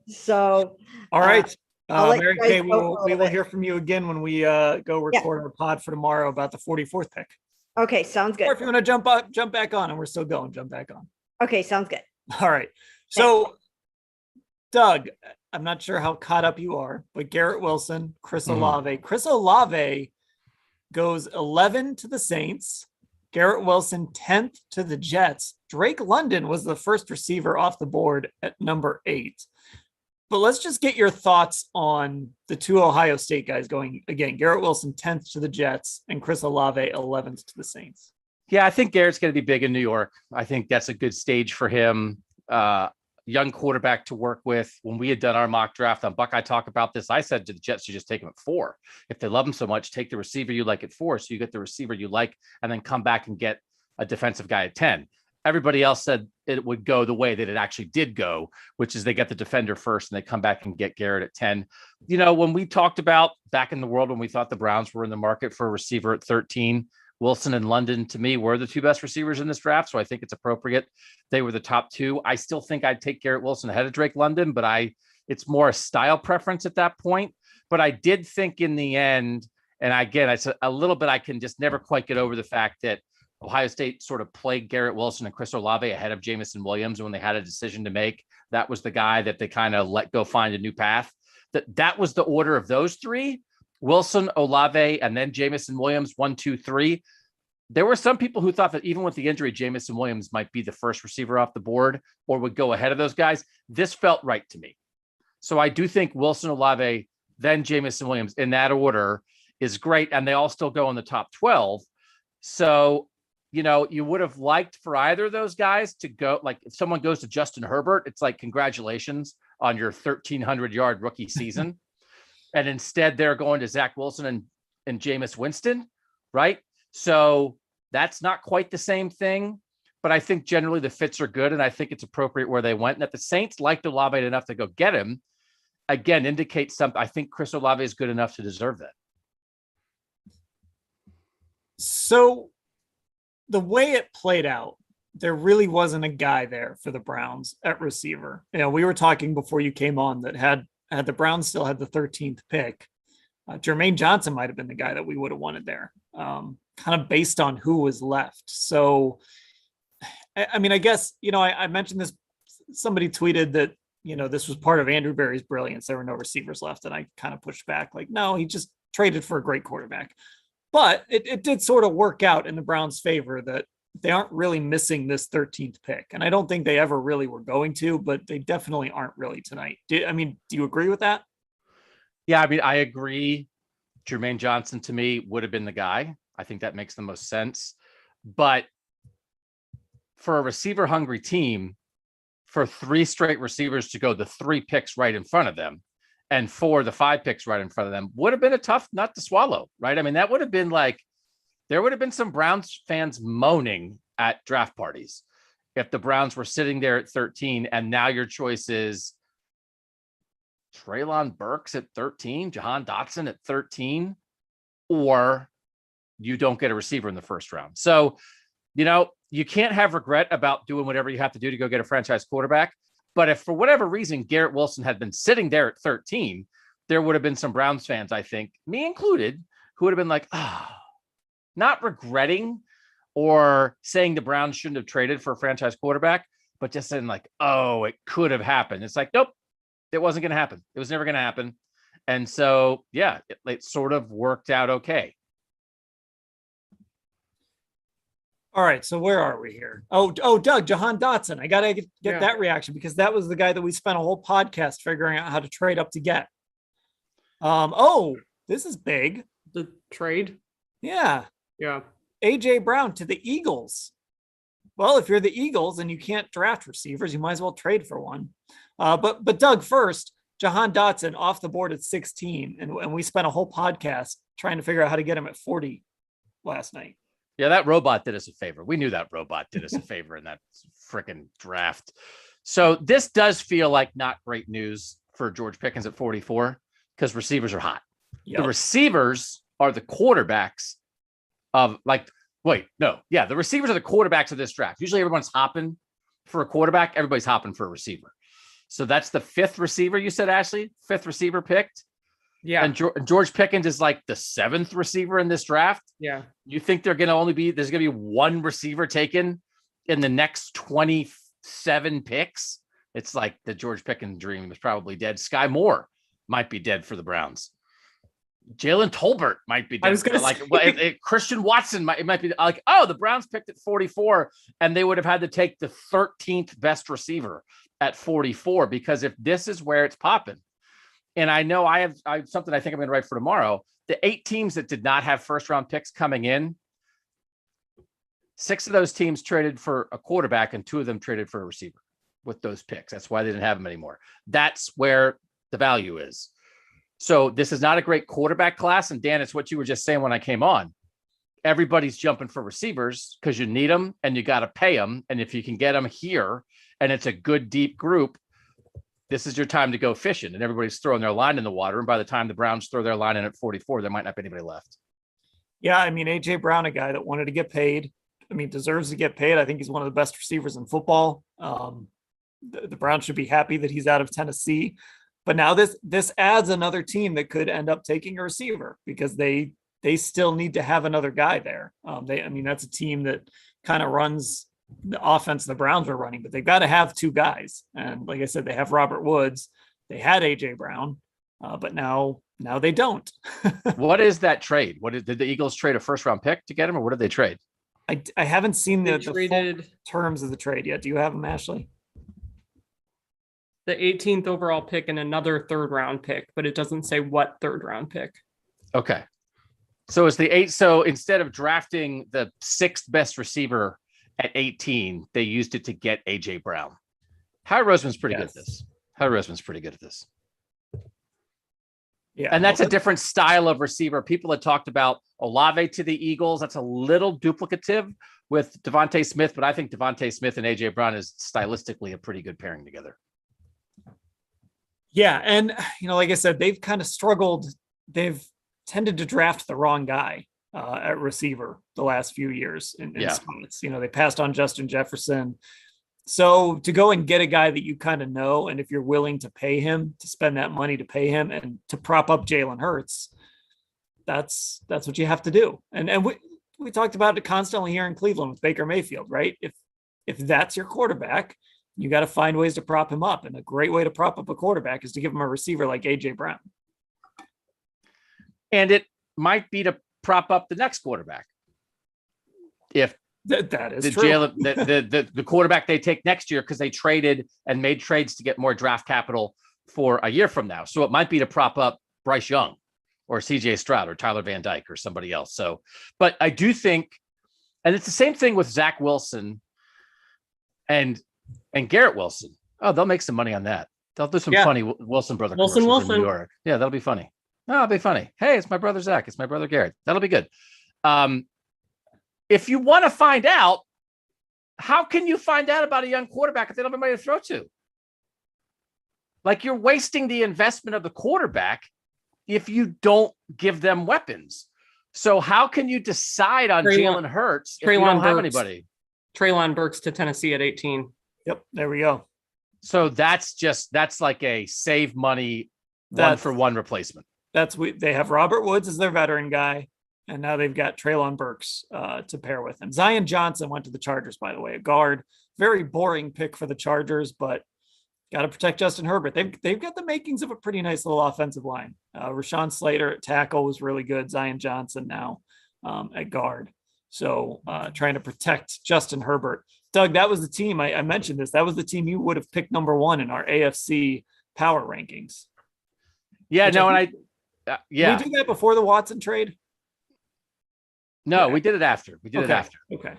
So, all right. Mary Kay, we will will hear from you again when we go record our pod for tomorrow about the 44th pick. Okay, sounds good. Or if you want to jump back on, and we're still going, jump back on. Okay, sounds good. All right. So, Doug, I'm not sure how caught up you are, but Garrett Wilson, Chris Olave. Chris Olave goes 11 to the Saints. Garrett Wilson, 10th to the Jets. Drake London was the first receiver off the board at number 8. But let's just get your thoughts on the 2 Ohio State guys going again. Garrett Wilson, 10th to the Jets, and Chris Olave, 11th to the Saints. Yeah, I think Garrett's going to be big in New York. I think that's a good stage for him. Young quarterback to work with. When we had done our mock draft on Buckeye Talk about this, I said to the Jets, you just take him at 4. If they love him so much, take the receiver you like at 4. So you get the receiver you like, and then come back and get a defensive guy at 10. Everybody else said it would go the way that it actually did go, which is they get the defender first and they come back and get Garrett at 10. When we talked about back in the world, when we thought the Browns were in the market for a receiver at 13, Wilson and London, to me, were the 2 best receivers in this draft. So I think it's appropriate. They were the top 2. I still think I'd take Garrett Wilson ahead of Drake London, but it's more a style preference at that point. But I did think in the end, and again, it's a little bit, I can just never quite get over the fact that Ohio State sort of played Garrett Wilson and Chris Olave ahead of Jamison Williams when they had a decision to make. That was the guy that they kind of let go find a new path. That was the order of those 3. Wilson, Olave, and then Jamison Williams, 1, 2, 3. There were some people who thought that even with the injury, Jamison Williams might be the first receiver off the board or would go ahead of those guys. This felt right to me. So I do think Wilson, Olave, then Jamison Williams in that order is great. And they all still go in the top 12. So, you would have liked for either of those guys to go. Like if someone goes to Justin Herbert, it's like, congratulations on your 1,300-yard rookie season. And instead they're going to Zach Wilson and Jameis Winston, right? So that's not quite the same thing, but I think generally the fits are good, and I think it's appropriate where they went. And that the Saints liked Olave enough to go get him, again, indicates something. I think Chris Olave is good enough to deserve that. So the way it played out, there really wasn't a guy there for the Browns at receiver. We were talking before you came on that had the Browns still had the 13th pick, Jermaine Johnson might have been the guy that we would have wanted there, kind of based on who was left. So, I mean, I guess, I mentioned this, somebody tweeted that, this was part of Andrew Berry's brilliance. There were no receivers left. And I kind of pushed back like, no, he just traded for a great quarterback. But it did sort of work out in the Browns' favor that they aren't really missing this 13th pick. And I don't think they ever really were going to, but they definitely aren't really tonight. Do you agree with that? Yeah, I mean, I agree. Jermaine Johnson to me would have been the guy. I think that makes the most sense. But for a receiver hungry team, for 3 straight receivers to go the 3 picks right in front of them, and 4 the 5 picks right in front of them would have been a tough nut to swallow, right? I mean, that would have been like, there would have been some Browns fans moaning at draft parties if the Browns were sitting there at 13 and now your choice is Treylon Burks at 13, Jahan Dotson at 13, or you don't get a receiver in the first round. So, you can't have regret about doing whatever you have to do to go get a franchise quarterback. But if for whatever reason Garrett Wilson had been sitting there at 13, there would have been some Browns fans, I think, me included, who would have been like, not regretting or saying the Browns shouldn't have traded for a franchise quarterback, but just saying like, oh, it could have happened. It's like, nope, it wasn't going to happen. It was never going to happen. And so, yeah, it sort of worked out okay. All right, so where are we here? Oh, Doug, Jahan Dotson. I got to get that reaction because that was the guy that we spent a whole podcast figuring out how to trade up to get. This is big. The trade? Yeah. Yeah. AJ Brown to the Eagles. Well, if you're the Eagles and you can't draft receivers, you might as well trade for one. But Doug, first, Jahan Dotson off the board at 16, and we spent a whole podcast trying to figure out how to get him at 40 last night. Yeah, that robot did us a favor. We knew that robot did us a favor in that freaking draft. So this does feel like not great news for George Pickens at 44 because receivers are hot. Yep. The receivers are the quarterbacks of the receivers are the quarterbacks of this draft. Usually everyone's hopping for a quarterback. Everybody's hopping for a receiver. So that's the 5th receiver you said, Ashley, 5th receiver picked. Yeah. And George Pickens is like the 7th receiver in this draft. Yeah. You think there's going to be one receiver taken in the next 27 picks? It's like the George Pickens dream is probably dead. Sky Moore might be dead for the Browns. Jalen Tolbert might be dead. I was going to say Christian Watson might be like, oh, the Browns picked at 44 and they would have had to take the 13th best receiver at 44 because if this is where it's popping. And I know I have something I think I'm going to write for tomorrow. The 8 teams that did not have first round picks coming in, 6 of those teams traded for a quarterback and 2 of them traded for a receiver with those picks. That's why they didn't have them anymore. That's where the value is. So this is not a great quarterback class. And Dan, it's what you were just saying when I came on. Everybody's jumping for receivers because you need them and you got to pay them. And if you can get them here and it's a good deep group, this is your time to go fishing, and everybody's throwing their line in the water. And by the time the Browns throw their line in at 44, there might not be anybody left. Yeah. I mean, AJ Brown, a guy that wanted to get paid. I mean, deserves to get paid. I think he's one of the best receivers in football. The Browns should be happy that he's out of Tennessee, but now this adds another team that could end up taking a receiver because they still need to have another guy there. That's a team that kind of runs the offense the Browns are running, but they've got to have 2 guys. And like I said, they have Robert Woods, they had AJ Brown, but now they don't. What is that trade? Did the Eagles trade a first round pick to get him, or what did they trade? I haven't seen the traded full terms of the trade yet. Do you have them, Ashley? The 18th overall pick and another third round pick, but it doesn't say what third round pick. Okay. So it's the 8. So instead of drafting the 6th best receiver at 18, they used it to get AJ Brown. Howie Roseman's pretty good at this. Howie Roseman's pretty good at this. Yeah. And that's a different style of receiver. People had talked about Olave to the Eagles. That's a little duplicative with Devontae Smith, but I think Devontae Smith and AJ Brown is stylistically a pretty good pairing together. Yeah. And, like I said, they've kind of struggled. They've tended to draft the wrong guy at receiver the last few years in spots. They passed on Justin Jefferson. So to go and get a guy that you kind of know, and if you're willing to pay him, to spend that money to pay him and to prop up Jalen Hurts, that's what you have to do. And we talked about it constantly here in Cleveland with Baker Mayfield, right? If that's your quarterback, you got to find ways to prop him up. And a great way to prop up a quarterback is to give him a receiver like AJ Brown. And it might be to prop up the next quarterback. If that is true. The quarterback they take next year, because they traded and made trades to get more draft capital for a year from now. So it might be to prop up Bryce Young or CJ Stroud or Tyler Van Dyke or somebody else. So, but I do think, and it's the same thing with Zach Wilson and Garrett Wilson. Oh, they'll make some money on that. They'll do some funny Wilson brother commercials in New York. Yeah, that'll be funny. Oh, it'll be funny. Hey, it's my brother Zach. It's my brother Garrett. That'll be good. If you want to find out, how can you find out about a young quarterback if they don't have anybody to throw to? Like, you're wasting the investment of the quarterback if you don't give them weapons. So how can you decide on Jalen Hurts if you don't have anybody? Treylon Burks to Tennessee at 18. Yep, there we go. So that's like a save money one-for-one replacement. They have Robert Woods as their veteran guy, and now they've got Treylon Burks to pair with him. Zion Johnson went to the Chargers, by the way, a guard. Very boring pick for the Chargers, but got to protect Justin Herbert. They've got the makings of a pretty nice little offensive line. Rashawn Slater at tackle was really good. Zion Johnson now at guard. So trying to protect Justin Herbert. Doug, that was the team. I mentioned this. That was the team you would have picked number one in our AFC power rankings. Yeah, no, Did we do that before the Watson trade? No, we did it after. Okay.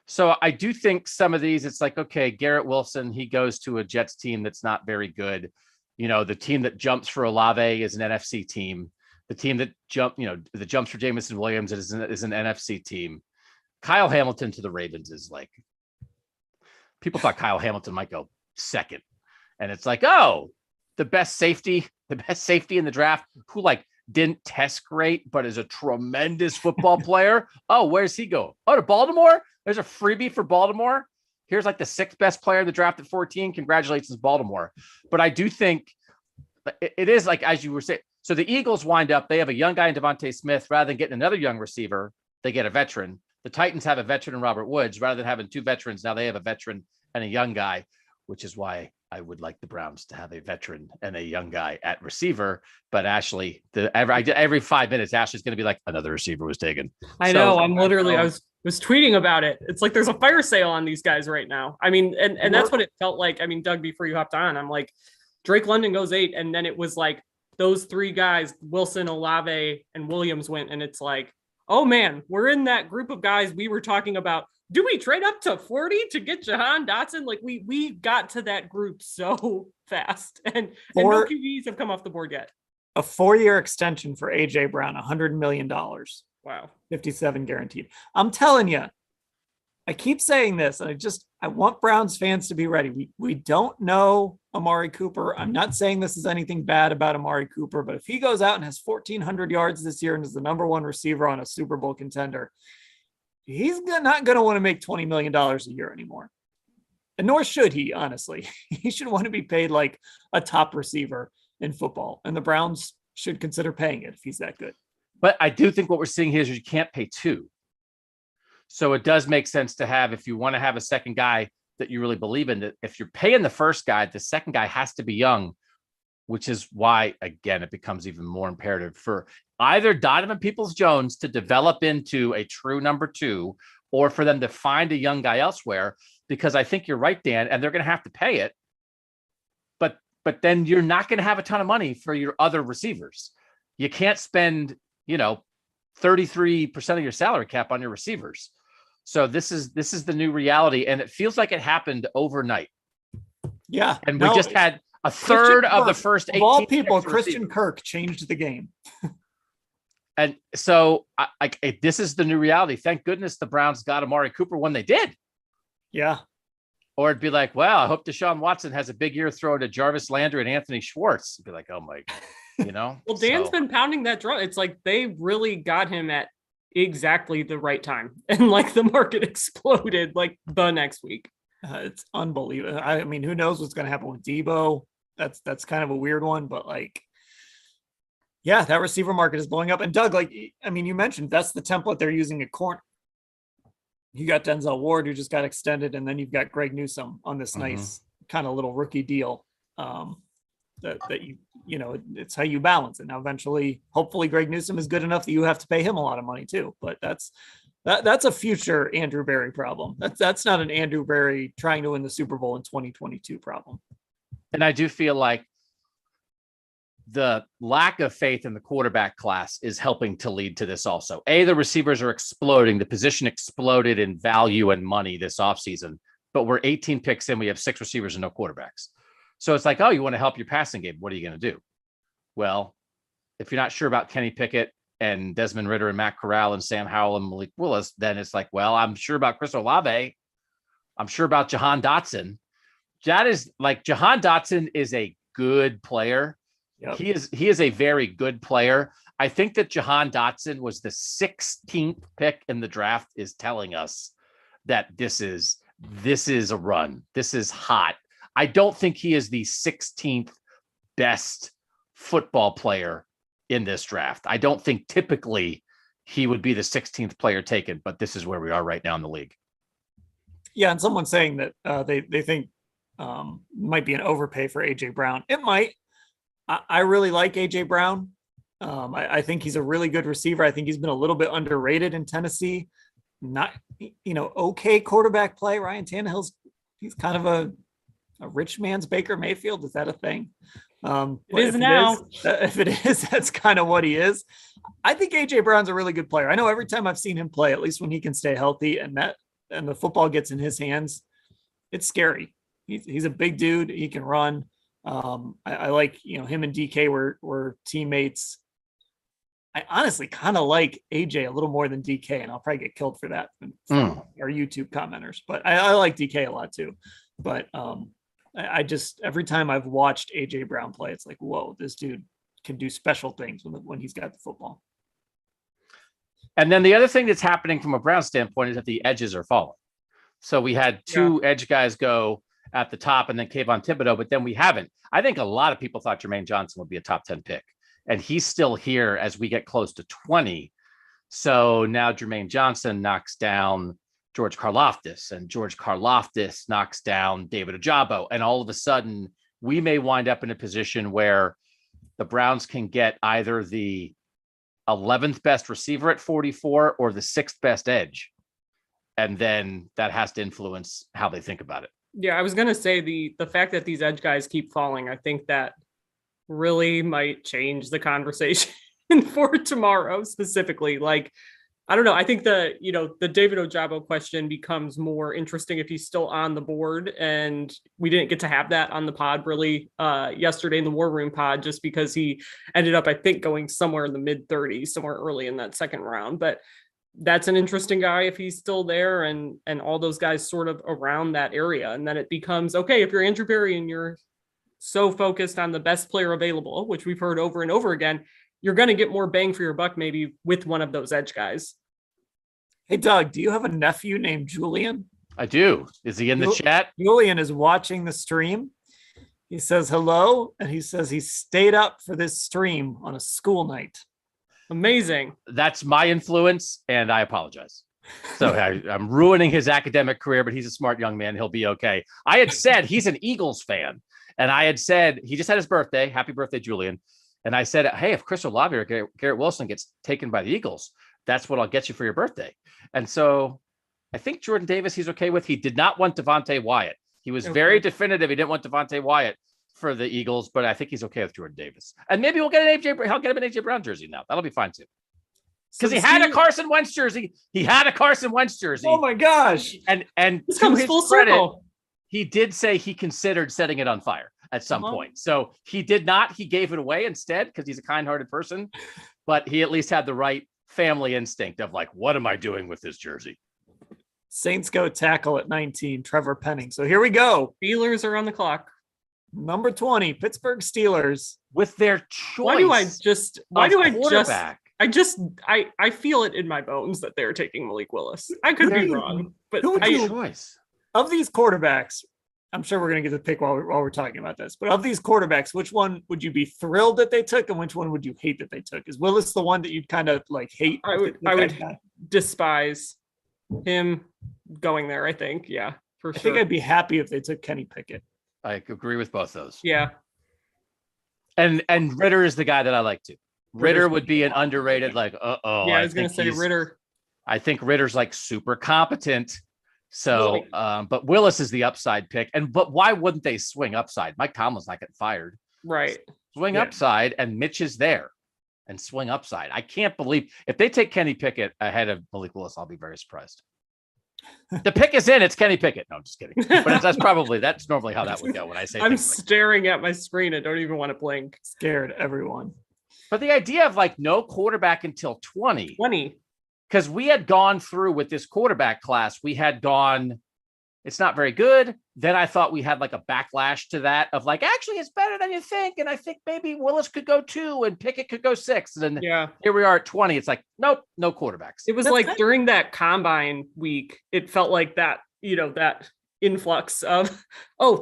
So I do think some of these, it's like, okay, Garrett Wilson, he goes to a Jets team that's not very good. The team that jumps for Olave is an NFC team. The team that jumps for Jameson Williams is an NFC team. Kyle Hamilton to the Ravens is like, people thought Kyle Hamilton might go second. And it's like, oh, the best safety in the draft who didn't test great, but is a tremendous football player. Oh, where's he go? Oh, to Baltimore? There's a freebie for Baltimore. Here's the 6th best player in the draft at 14. Congratulations, Baltimore. But I do think it is as you were saying. So the Eagles wind up, they have a young guy in Devontae Smith. Rather than getting another young receiver, they get a veteran. The Titans have a veteran in Robert Woods. Rather than having 2 veterans, now they have a veteran and a young guy, which is why I would like the Browns to have a veteran and a young guy at receiver. But Ashley, every 5 minutes, Ashley's going to be like, another receiver was taken. I know. I'm literally, I was tweeting about it. It's like there's a fire sale on these guys right now. I mean, and that's what it felt like. I mean, Doug, before you hopped on, I'm like, Drake London goes 8, and then it was like those 3 guys, Wilson, Olave, and Williams went, and it's like, oh man, we're in that group of guys we were talking about. Do we trade up to 40 to get Jahan Dotson? Like we got to that group so fast, and no QBs have come off the board yet. A 4-year extension for AJ Brown, $100 million. Wow. 57 guaranteed. I'm telling you, I keep saying this, and I want Browns fans to be ready. We don't know Amari Cooper. I'm not saying this is anything bad about Amari Cooper, but if he goes out and has 1,400 yards this year and is the number 1 receiver on a Super Bowl contender, he's not going to want to make $20 million a year anymore. And nor should he, honestly. He should want to be paid like a top receiver in football. And the Browns should consider paying it if he's that good. But I do think what we're seeing here is you can't pay 2. So it does make sense to have, if you want to have a second guy that you really believe in, that if you're paying the first guy, the second guy has to be young, which is why, again, it becomes even more imperative for either Donovan Peoples-Jones to develop into a true number 2, or for them to find a young guy elsewhere, because I think you're right, Dan, and they're going to have to pay it. but then you're not going to have a ton of money for your other receivers. You can't spend, 33% of your salary cap on your receivers. So this is the new reality, and it feels like it happened overnight. Yeah. And we just had a third of the first 18 of all people, picks Christian receivers. Kirk changed the game. And so this is the new reality. Thank goodness the Browns got Amari Cooper when they did. Yeah. Or it'd be like, well, I hope Deshaun Watson has a big year throwing to Jarvis Landry and Anthony Schwartz. It'd be like, oh my, Well, Dan's been pounding that drum. It's like they really got him at exactly the right time. And like the market exploded like the next week. It's unbelievable. I mean, who knows what's going to happen with Debo? That's kind of a weird one, but like, yeah, that receiver market is blowing up. And Doug, you mentioned that's the template they're using at corner. You got Denzel Ward, who just got extended, and then you've got Greg Newsome on this nice kind of little rookie deal. That it's how you balance it. Now, eventually, hopefully, Greg Newsome is good enough that you have to pay him a lot of money too. But that's a future Andrew Berry problem. That's not an Andrew Berry trying to win the Super Bowl in 2022 problem. And I do feel like the lack of faith in the quarterback class is helping to lead to this also. The receivers are exploding. The position exploded in value and money this offseason, but we're 18 picks in. We have 6 receivers and no quarterbacks. So it's like, oh, you want to help your passing game. What are you going to do? Well, if you're not sure about Kenny Pickett and Desmond Ridder and Matt Corral and Sam Howell and Malik Willis, then it's like, well, I'm sure about Chris Olave. I'm sure about Jahan Dotson. Jahan Dotson is a good player. Yep. He is a very good player. I think that Jahan Dotson was the 16th pick in the draft is telling us that this is a run. This is hot. I don't think he is the 16th best football player in this draft. I don't think typically he would be the 16th player taken, but this is where we are right now in the league. Yeah, and someone's saying that they think might be an overpay for AJ Brown. It might. I really like AJ Brown. I think he's a really good receiver. I think he's been a little bit underrated in Tennessee. Not, okay quarterback play. Ryan Tannehill's he's kind of a rich man's Baker Mayfield. Is that a thing? It is now. If it is, that's kind of what he is. I think AJ Brown's a really good player. I know every time I've seen him play, at least when he can stay healthy and the football gets in his hands, it's scary. He's a big dude. He can run. I like, him and DK were teammates. I honestly kind of like AJ a little more than DK, and I'll probably get killed for that from our YouTube commenters, but I like DK a lot too. But I just, every time I've watched AJ Brown play, it's like, whoa, this dude can do special things when he's got the football. And then the other thing that's happening from a Brown standpoint is that the edges are falling. So we had 2 edge guys go at the top and then Kayvon Thibodeau, but then we haven't. I think a lot of people thought Jermaine Johnson would be a top 10 pick, and he's still here as we get close to 20. So now Jermaine Johnson knocks down George Karlaftis, and George Karlaftis knocks down David Ojabo. And all of a sudden we may wind up in a position where the Browns can get either the 11th best receiver at 44 or the 6th best edge. And then that has to influence how they think about it. Yeah, I was going to say the fact that these edge guys keep falling, I think that really might change the conversation for tomorrow specifically. Like, I don't know. I think the David Ojabo question becomes more interesting if he's still on the board. And we didn't get to have that on the pod really yesterday in the War Room pod, just because he ended up, I think, going somewhere in the mid 30s, somewhere early in that second round. But that's an interesting guy if he's still there, and all those guys sort of around that area. And then it becomes, okay, if you're Andrew Berry and you're so focused on the best player available, which we've heard over and over again, you're going to get more bang for your buck maybe with one of those edge guys. Hey, Doug, do you have a nephew named Julian? I do. Is he in the chat? Julian is watching the stream. He says hello, and he says he stayed up for this stream on a school night. Amazing. That's my influence, and I apologize. So I'm ruining his academic career, but he's a smart young man. He'll be okay. I had said he's an Eagles fan, and I had said he just had his birthday. Happy birthday, Julian. And I said, hey, if Chris Olave or Garrett Wilson gets taken by the Eagles, that's what I'll get you for your birthday. And so I think Jordan Davis he's okay with. He did not want Devontae Wyatt. He was very definitive. He didn't want Devontae Wyatt for the Eagles, but I think he's okay with Jordan Davis. And maybe we'll get an he'll get him an AJ Brown jersey now. That'll be fine too. Because he had a Carson Wentz jersey. Oh my gosh. And This to comes his full credit, circle. he did say he considered setting it on fire at some point. So he did not. He gave it away instead because he's a kind-hearted person. But he at least had the right family instinct of like, what am I doing with this jersey? Saints go tackle at 19, Trevor Penning. So here we go. Steelers are on the clock. Number 20, Pittsburgh Steelers. With their choice. Why do I quarterback. I feel it in my bones that they're taking Malik Willis. I could be wrong, but choice. Of these quarterbacks, I'm sure we're going to get the pick while we're talking about this, but of these quarterbacks, which one would you be thrilled that they took and which one would you hate that they took? Is Willis the one that you'd kind of like hate? I would despise him going there, I think. Yeah, for sure. I think I'd be happy if they took Kenny Pickett. I agree with both those. Yeah. And Ritter is the guy that I like too. Ritter would be an underrated, like, Yeah, I was going to say Ritter. I think Ritter's like super competent. So, but Willis is the upside pick. But why wouldn't they swing upside? Mike Tomlin's not getting fired. Right. Swing upside, and Mitch is there and swing upside. I can't believe if they take Kenny Pickett ahead of Malik Willis, I'll be very surprised. The pick is in. It's Kenny Pickett. No, I'm just kidding. But that's normally how that would go when I say. I'm staring at my screen. I don't even want to blink. Scared everyone. But the idea of like no quarterback until 20. Because we had gone through with this quarterback class, we had gone, it's not very good. Then I thought we had like a backlash to that of like, actually, it's better than you think. And I think maybe Willis could go 2 and Pickett could go 6. And then here we are at 20. It's like, nope, no quarterbacks. It was during that combine week, it felt like that, that influx of,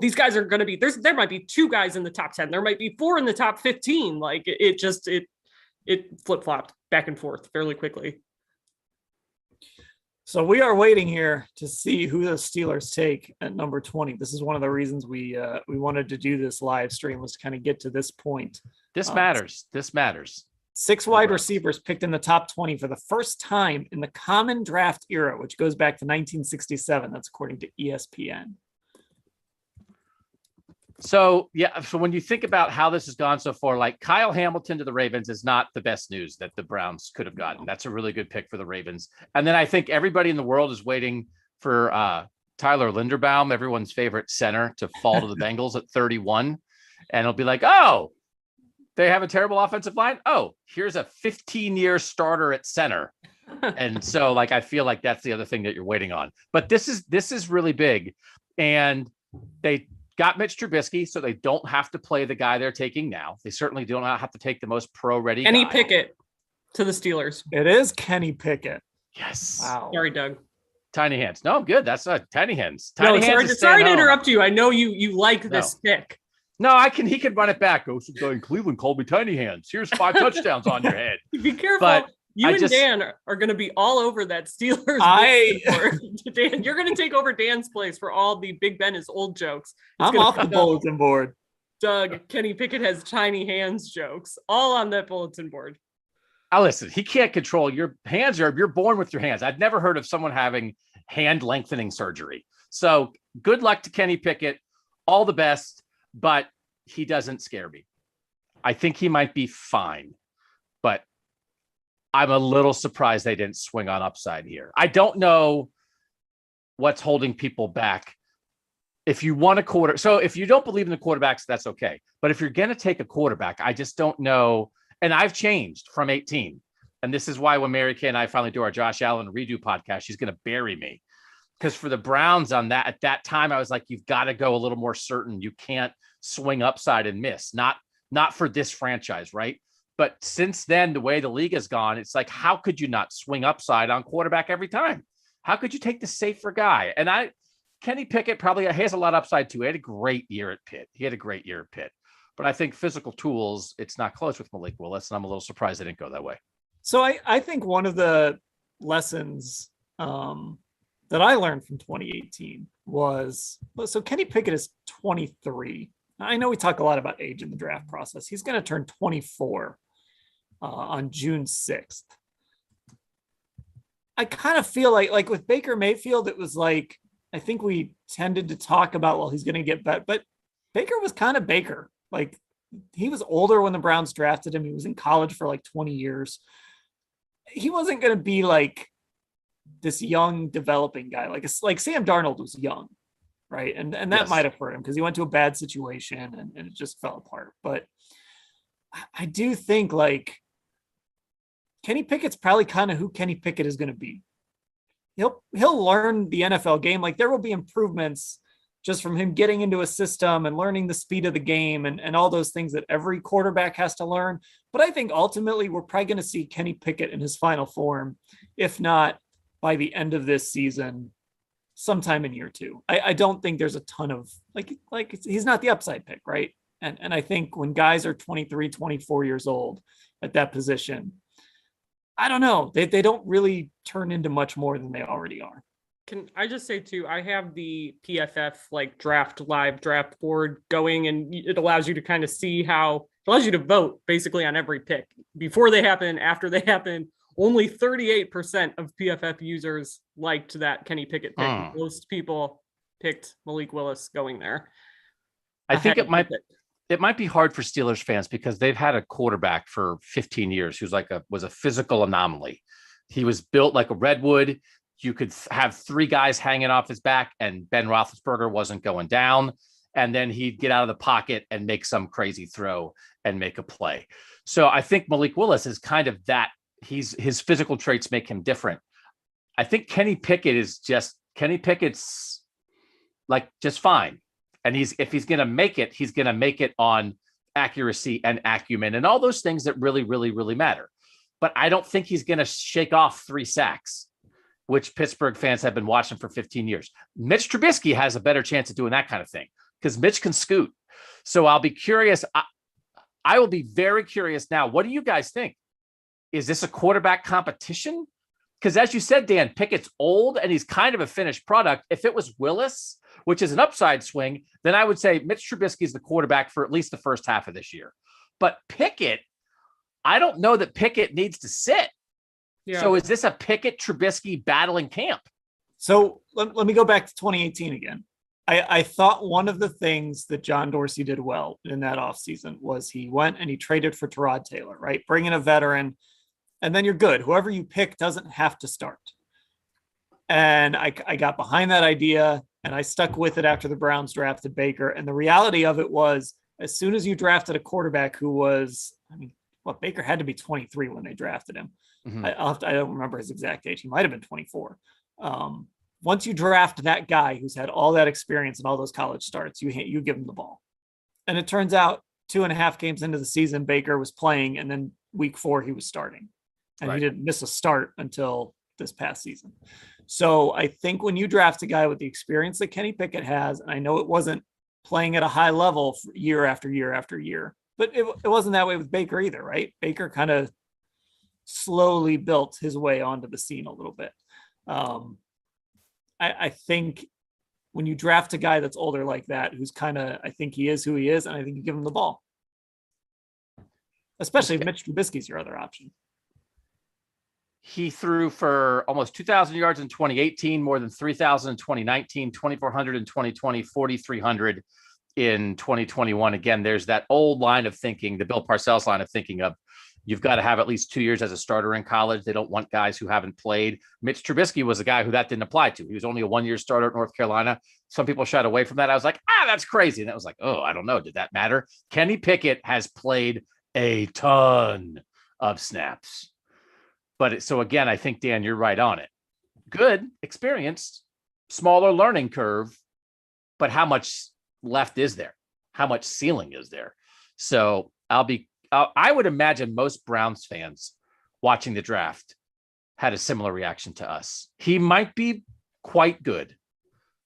these guys are going to be, there might be 2 guys in the top 10. There might be 4 in the top 15. Like it flip-flopped back and forth fairly quickly. So we are waiting here to see who the Steelers take at number 20. This is one of the reasons we wanted to do this live stream, was to kind of get to this point. This matters. 6 wide receivers picked in the top 20 for the first time in the common draft era, which goes back to 1967. That's according to ESPN. So when you think about how this has gone so far, like Kyle Hamilton to the Ravens is not the best news that the Browns could have gotten. That's a really good pick for the Ravens. And then I think everybody in the world is waiting for Tyler Linderbaum, everyone's favorite center, to fall to the Bengals at 31. And it'll be like, oh, they have a terrible offensive line. Oh, here's a 15-year starter at center. And so like, I feel like that's the other thing that you're waiting on. But this is really big. And they got Mitch Trubisky, so they don't have to play the guy they're taking now. They certainly do not have to take the most pro-ready guy. Kenny Pickett to the Steelers. It is Kenny Pickett. Yes. Wow. Sorry, Doug. Tiny hands. No, I'm good. That's tiny hands. Sorry to interrupt you. I know you like this pick. No, he can run it back. Oh, some guy in Cleveland called me tiny hands. Here's 5 touchdowns on your head. Be careful. But Dan are going to be all over that Steelers. Dan, you're going to take over Dan's place for all the Big Ben is old jokes. I'm off the bulletin board. Doug, Kenny Pickett has tiny hands jokes all on that bulletin board. Listen, he can't control your hands. You're born with your hands. I've never heard of someone having hand lengthening surgery. So good luck to Kenny Pickett. All the best, but he doesn't scare me. I think he might be fine, but I'm a little surprised they didn't swing on upside here. I don't know what's holding people back. If you want so if you don't believe in the quarterbacks, that's okay. But if you're going to take a quarterback, I just don't know. And I've changed from 18. And this is why when Mary Kay and I finally do our Josh Allen redo podcast, she's going to bury me. Because for the Browns on that, at that time, I was like, you've got to go a little more certain. You can't swing upside and miss. Not for this franchise, right? But since then, the way the league has gone, it's like, how could you not swing upside on quarterback every time? How could you take the safer guy? And Kenny Pickett probably has a lot of upside too. He had a great year at Pitt. But I think physical tools, it's not close with Malik Willis. And I'm a little surprised they didn't go that way. So I think one of the lessons that I learned from 2018 was, so Kenny Pickett is 23. I know we talk a lot about age in the draft process. He's going to turn 24 on June 6th. I kind of feel like with Baker Mayfield, it was like, I think we tended to talk about, well, he's going to get better, but Baker was kind of Baker. Like, he was older when the Browns drafted him. He was in college for like 20 years. He wasn't going to be like this young developing guy. Like Sam Darnold was young, right? And that Yes. might have hurt him because he went to a bad situation and it just fell apart. But I do think like Kenny Pickett's probably kind of who Kenny Pickett is going to be. He'll learn the NFL game. Like, there will be improvements just from him getting into a system and learning the speed of the game and all those things that every quarterback has to learn. But I think ultimately we're probably going to see Kenny Pickett in his final form, if not by the end of this season, sometime in year 2. I don't think there's a ton of like he's not the upside pick, right? And I think when guys are 23, 24 years old at that position, I don't know. They don't really turn into much more than they already are. Can I just say too, I have the PFF like live draft board going, and it allows you to kind of see how it allows you to vote basically on every pick before they happen, after they happen. Only 38% of PFF users liked that Kenny Pickett pick. Most people picked Malik Willis going there. I think it might be hard for Steelers fans because they've had a quarterback for 15 years who's was a physical anomaly. He was built like a redwood. You could have 3 guys hanging off his back and Ben Roethlisberger wasn't going down. And then he'd get out of the pocket and make some crazy throw and make a play. So I think Malik Willis is kind of that. His physical traits make him different. I think Kenny Pickett's like just fine. And if he's going to make it, he's going to make it on accuracy and acumen and all those things that really, really, really matter. But I don't think he's going to shake off 3 sacks, which Pittsburgh fans have been watching for 15 years. Mitch Trubisky has a better chance of doing that kind of thing because Mitch can scoot. So I'll be curious. I will be very curious now. What do you guys think? Is this a quarterback competition? Because as you said, Dan, Pickett's old and he's kind of a finished product. If it was Willis, which is an upside swing, then I would say Mitch Trubisky is the quarterback for at least the first half of this year. But Pickett, I don't know that Pickett needs to sit. Yeah. So is this a Pickett Trubisky battle in camp? So let me go back to 2018 again. I thought one of the things that John Dorsey did well in that offseason was he went and he traded for Tyrod Taylor, right? Bring in a veteran, and then you're good. Whoever you pick doesn't have to start. And I got behind that idea, and I stuck with it after the Browns drafted Baker. And the reality of it was, as soon as you drafted a quarterback who was, Baker had to be 23 when they drafted him. Mm-hmm. I don't remember his exact age. He might have been 24. Once you draft that guy who's had all that experience and all those college starts, you give him the ball. And it turns out 2.5 games into the season, Baker was playing, and then week 4 he was starting, and He didn't miss a start until this past season. So I think when you draft a guy with the experience that Kenny Pickett has, and I know it wasn't playing at a high level for year after year after year, but it wasn't that way with Baker either, right? Baker kind of slowly built his way onto the scene a little bit. I think when you draft a guy that's older like that, who's kind of, I think he is who he is, and I think you give him the ball. Especially if Mitch Trubisky's your other option. He threw for almost 2,000 yards in 2018, more than 3,000 in 2019, 2,400 in 2020, 4,300 in 2021. Again, there's that old line of thinking, the Bill Parcells line of thinking of you've got to have at least 2 years as a starter in college. They don't want guys who haven't played. Mitch Trubisky was a guy who that didn't apply to. He was only a 1-year starter at North Carolina. Some people shied away from that. I was like, that's crazy. And that was like, I don't know. Did that matter? Kenny Pickett has played a ton of snaps. But so again, I think, Dan, you're right on it. Good, experienced, smaller learning curve, but how much left is there? How much ceiling is there? So I would imagine most Browns fans watching the draft had a similar reaction to us. He might be quite good,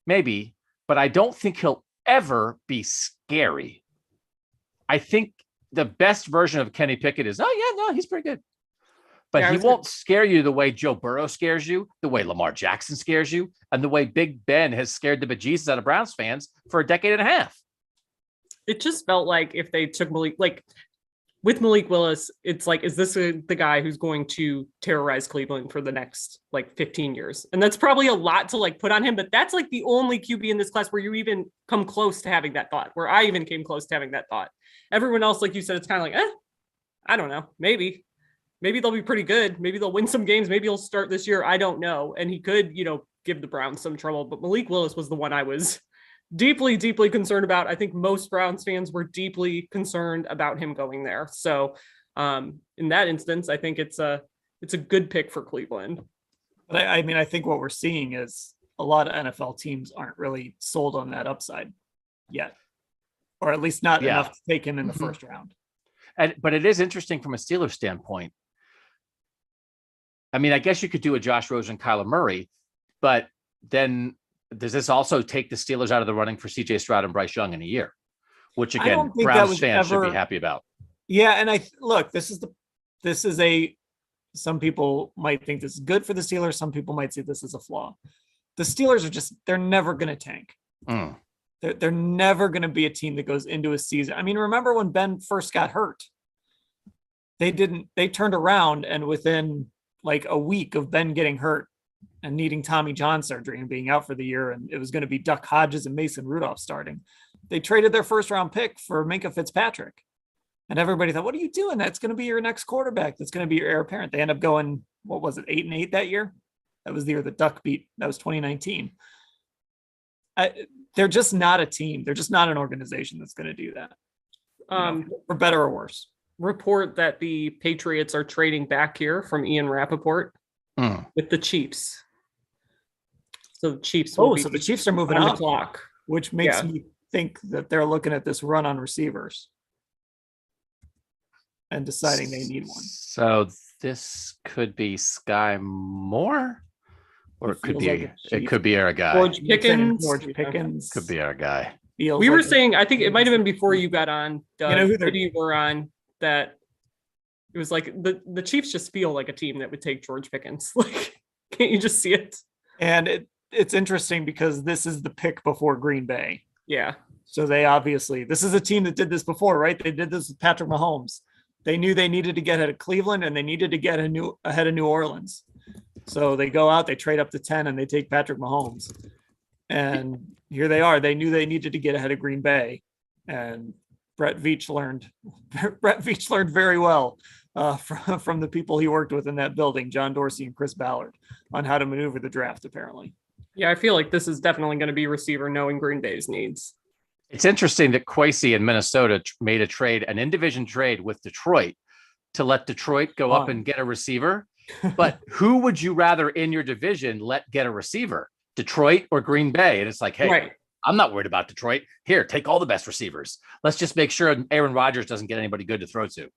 maybe, but I don't think he'll ever be scary. I think the best version of Kenny Pickett is, he's pretty good. But he won't scare you the way Joe Burrow scares you, the way Lamar Jackson scares you, and the way Big Ben has scared the bejesus out of Browns fans for a decade and a half. It just felt like if they took Malik, with Malik Willis, it's like, is this the guy who's going to terrorize Cleveland for the next like 15 years? And that's probably a lot to like put on him, but that's like the only QB in this class where you even come close to having that thought, where I even came close to having that thought. Everyone else, like you said, it's kind of like, I don't know. Maybe they'll be pretty good. Maybe they'll win some games. Maybe he'll start this year. I don't know. And he could, give the Browns some trouble, but Malik Willis was the one I was deeply, deeply concerned about. I think most Browns fans were deeply concerned about him going there. So in that instance, I think it's a good pick for Cleveland. But I think what we're seeing is a lot of NFL teams aren't really sold on that upside yet, or at least not enough to take him in the first round. But it is interesting from a Steelers standpoint. I mean, I guess you could do a Josh Rosen, Kyler Murray, but then does this also take the Steelers out of the running for CJ Stroud and Bryce Young in a year, which again, Browns fans should be happy about. Yeah. And look, some people might think this is good for the Steelers. Some people might see this as a flaw. The Steelers they're never going to tank. They're never going to be a team that goes into a season. I mean, remember when Ben first got hurt, they turned around, and within like a week of Ben getting hurt and needing Tommy John surgery and being out for the year, and it was going to be Duck Hodges and Mason Rudolph starting, they traded their first round pick for Minkah Fitzpatrick. And everybody thought, what are you doing? That's going to be your next quarterback. That's going to be your heir apparent. They end up going, 8-8 that year? That was the year the Duck beat. That was 2019. They're just not a team. They're just not an organization that's going to do that. For better or worse. Report that the Patriots are trading back here from Ian Rappaport with the Chiefs. So the Chiefs. So the Chiefs are moving on up, the clock, which makes me think that they're looking at this run on receivers and deciding they need one. So this could be Sky Moore, or it could be our guy. George Pickens could be our guy. We were saying, I think it might have been before you got on, Doug, you were on, that it was like the Chiefs just feel like a team that would take George Pickens. Like, can't you just see it? And it's interesting because this is the pick before Green Bay. Yeah. So this is a team that did this before, right? They did this with Patrick Mahomes. They knew they needed to get ahead of Cleveland, and they needed to get ahead of New Orleans. So they go out, they trade up to 10, and they take Patrick Mahomes. And here they are. They knew they needed to get ahead of Green Bay. And Brett Veach learned very well from the people he worked with in that building, John Dorsey and Chris Ballard, on how to maneuver the draft, apparently. Yeah, I feel like this is definitely going to be receiver, knowing Green Bay's needs. It's interesting that Kwesi in Minnesota made an in-division trade with Detroit to let Detroit go up and get a receiver. But who would you rather in your division let get a receiver, Detroit or Green Bay? And it's like, hey, right. I'm not worried about Detroit. Here, take all the best receivers. Let's just make sure Aaron Rodgers doesn't get anybody good to throw to.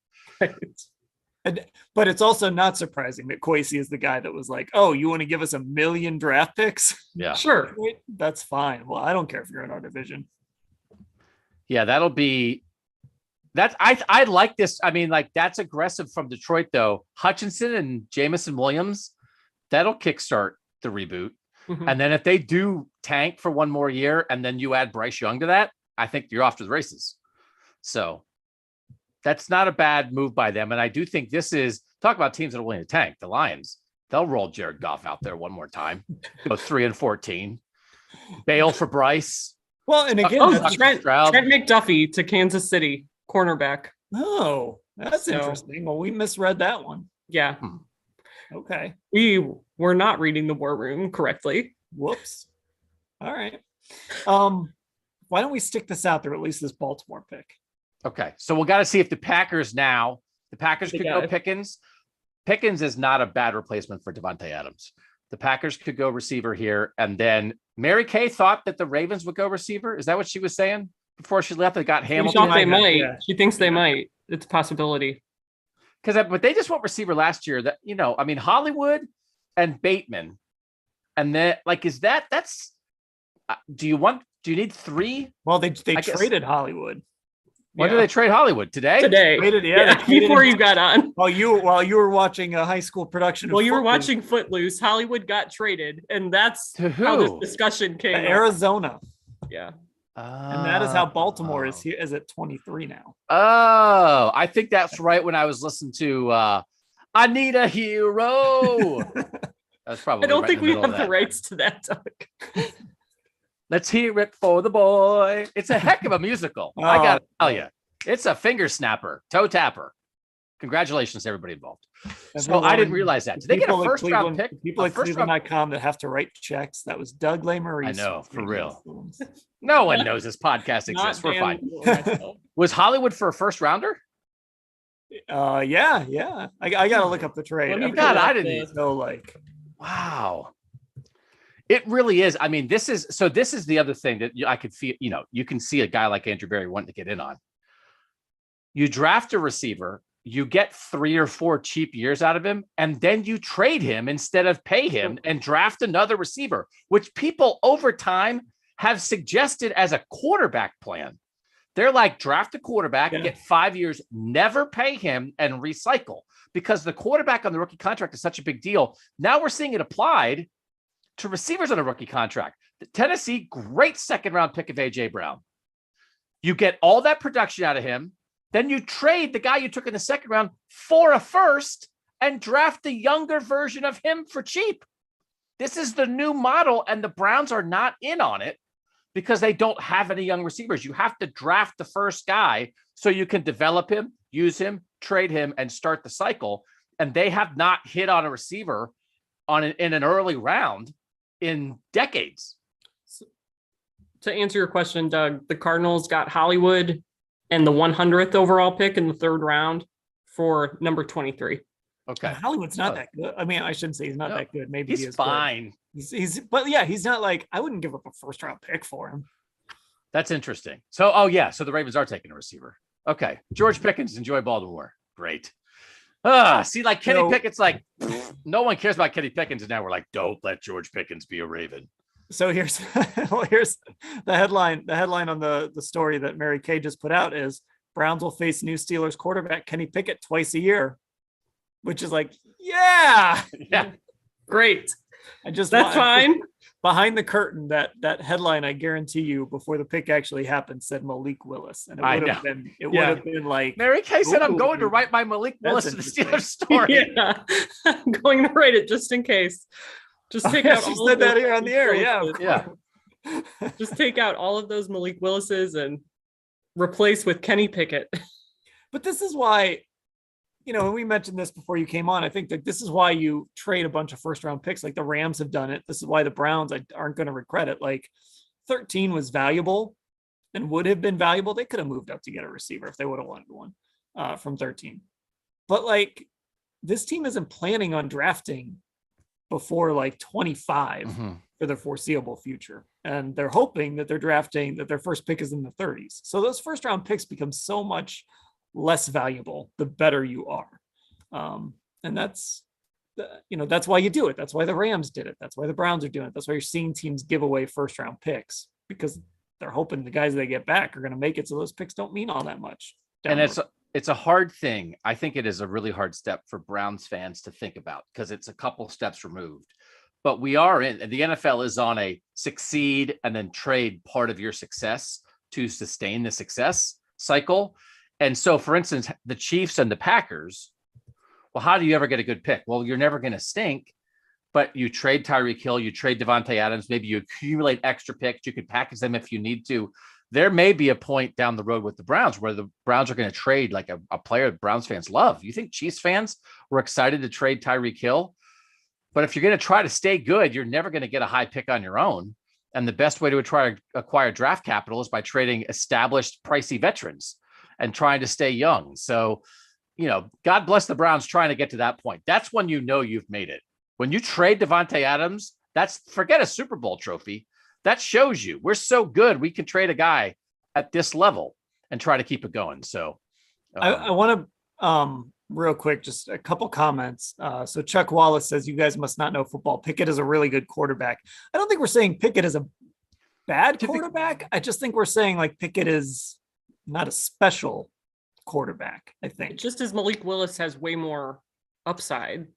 But it's also not surprising that Kwesi is the guy that was like, oh, you want to give us 1 million draft picks? Yeah, sure. That's fine. Well, I don't care if you're in our division. Yeah, I like this. I mean, like, that's aggressive from Detroit, though. Hutchinson and Jamison Williams, that'll kickstart the reboot. Mm-hmm. And then if they do tank for one more year and then you add Bryce Young to that, I think you're off to the races. So that's not a bad move by them. And I do think talk about teams that are willing to tank. The Lions, they'll roll Jared Goff out there one more time. Go 3-14. Bail for Bryce. Well, and again, Trent McDuffie to Kansas City, cornerback. Oh, that's interesting. Well, we misread that one. Yeah. Okay. We were not reading the war room correctly. Whoops. All right. Why don't we stick this out there, at least this Baltimore pick? Okay. So we'll got to see if the Packers could go Pickens. Pickens is not a bad replacement for Devontae Adams. The Packers could go receiver here. And then Mary Kay thought that the Ravens would go receiver. Is that what she was saying before she left? They got Hamilton. They might. Yeah. She thinks they might. It's a possibility. But they just went receiver last year. That, Hollywood and Bateman. And then, do you need 3? Well, they traded Hollywood. When did they trade Hollywood? Today? Before you got on. While you were watching a high school production. While you were watching Footloose, Hollywood got traded, and that's how this discussion came. Arizona. Yeah. And that is how Baltimore is here, is at 23 now. Oh, I think that's right. When I was listening to I Need a Hero. That's probably I don't right think in the we middle have of the that. rights to that, Doug. Let's hear it for the boy. It's a heck of a musical. I got to tell Oh. you, it's a finger snapper, toe tapper. Congratulations to everybody involved. So I Everyone- didn't realize that. Did they get a people at first round Cleveland- pick? People A at first round- cleveland.com that have to write checks. That was Doug Lesmerises. I know, for real. No one knows this podcast Not exists. We're Dan fine. or myself. Was Hollywood for a first rounder? Yeah. I gotta look up the trade. Let me Every- God, I pull up didn't the- So like, Wow. It really is. I mean, this is the other thing that I could feel, you can see a guy like Andrew Berry wanting to get in on. You draft a receiver, you get 3 or 4 cheap years out of him, and then you trade him instead of pay him and draft another receiver, which people over time have suggested as a quarterback plan. They're like, draft a quarterback, Yeah. get 5 years, never pay him, and recycle, because the quarterback on the rookie contract is such a big deal. Now we're seeing it applied to receivers on a rookie contract. The Tennessee, great second round pick of AJ Brown. You get all that production out of him. Then you trade the guy you took in the second round for a first and draft the younger version of him for cheap. This is the new model, and the Browns are not in on it because they don't have any young receivers. You have to draft the first guy so you can develop him, use him, trade him, and start the cycle. And they have not hit on a receiver in an early round in decades. To answer your question, Doug, the Cardinals got Hollywood and the 100th overall pick in the 3rd round for number 23. Okay. Hollywood's not that good. I mean, I shouldn't say he's not No, that good. Maybe he He's is good. fine. But yeah, he's not like, I wouldn't give up a first round pick for him. That's interesting. So, so the Ravens are taking a receiver. Okay. George Pickens, enjoy Baltimore. Great. See, like Kenny Pickett's like, no one cares about Kenny Pickens. And now we're like, don't let George Pickens be a Raven. So here's here's the headline. The headline on the story that Mary Kay just put out is Browns will face new Steelers quarterback Kenny Pickett twice a year, which is like, yeah. Great. That's fine. Behind the curtain, that headline, I guarantee you, before the pick actually happened, said Malik Willis, and it would have been like, Mary Kay said, I'm ooh, going to write my Malik Willis to the interesting. Steelers story. Yeah, I'm going to write it just in case. Just take out she all said of that those here on the air. Yeah. Willises. Yeah. Just take out all of those Malik Willises and replace with Kenny Pickett. But this is why, we mentioned this before you came on. I think that this is why you trade a bunch of first round picks. Like the Rams have done it. This is why the Browns aren't going to regret it. Like 13 was valuable and would have been valuable. They could have moved up to get a receiver if they would have wanted one from 13. But like this team isn't planning on drafting before like 25 for the foreseeable future. And they're hoping that that their first pick is in the 30s. So those first round picks become so much less valuable the better you are. And that's why you do it. That's why the Rams did it. That's why the Browns are doing it. That's why you're seeing teams give away first round picks, because they're hoping the guys they get back are going to make it. So those picks don't mean all that much. And it's a hard thing. I think it is a really hard step for Browns fans to think about because it's a couple steps removed. But we are and the NFL is on a succeed and then trade part of your success to sustain the success cycle. And so, for instance, the Chiefs and the Packers, well, how do you ever get a good pick? Well, you're never going to stink, but you trade Tyreek Hill, you trade Devontae Adams, maybe you accumulate extra picks, you could package them if you need to. There may be a point down the road with the Browns where the Browns are going to trade like a player that Browns fans love. You think Chiefs fans were excited to trade Tyreek Hill? But if you're going to try to stay good, you're never going to get a high pick on your own. And the best way to try to acquire draft capital is by trading established pricey veterans and trying to stay young. So, God bless the Browns trying to get to that point. That's when you've made it. When you trade Devontae Adams, forget a Super Bowl trophy. That shows you we're so good. We can trade a guy at this level and try to keep it going. So I want to real quick, just a couple comments. So Chuck Wallace says, you guys must not know football. Pickett is a really good quarterback. I don't think we're saying Pickett is a bad quarterback. I just think we're saying like Pickett is not a special quarterback, I think. Just as Malik Willis has way more upside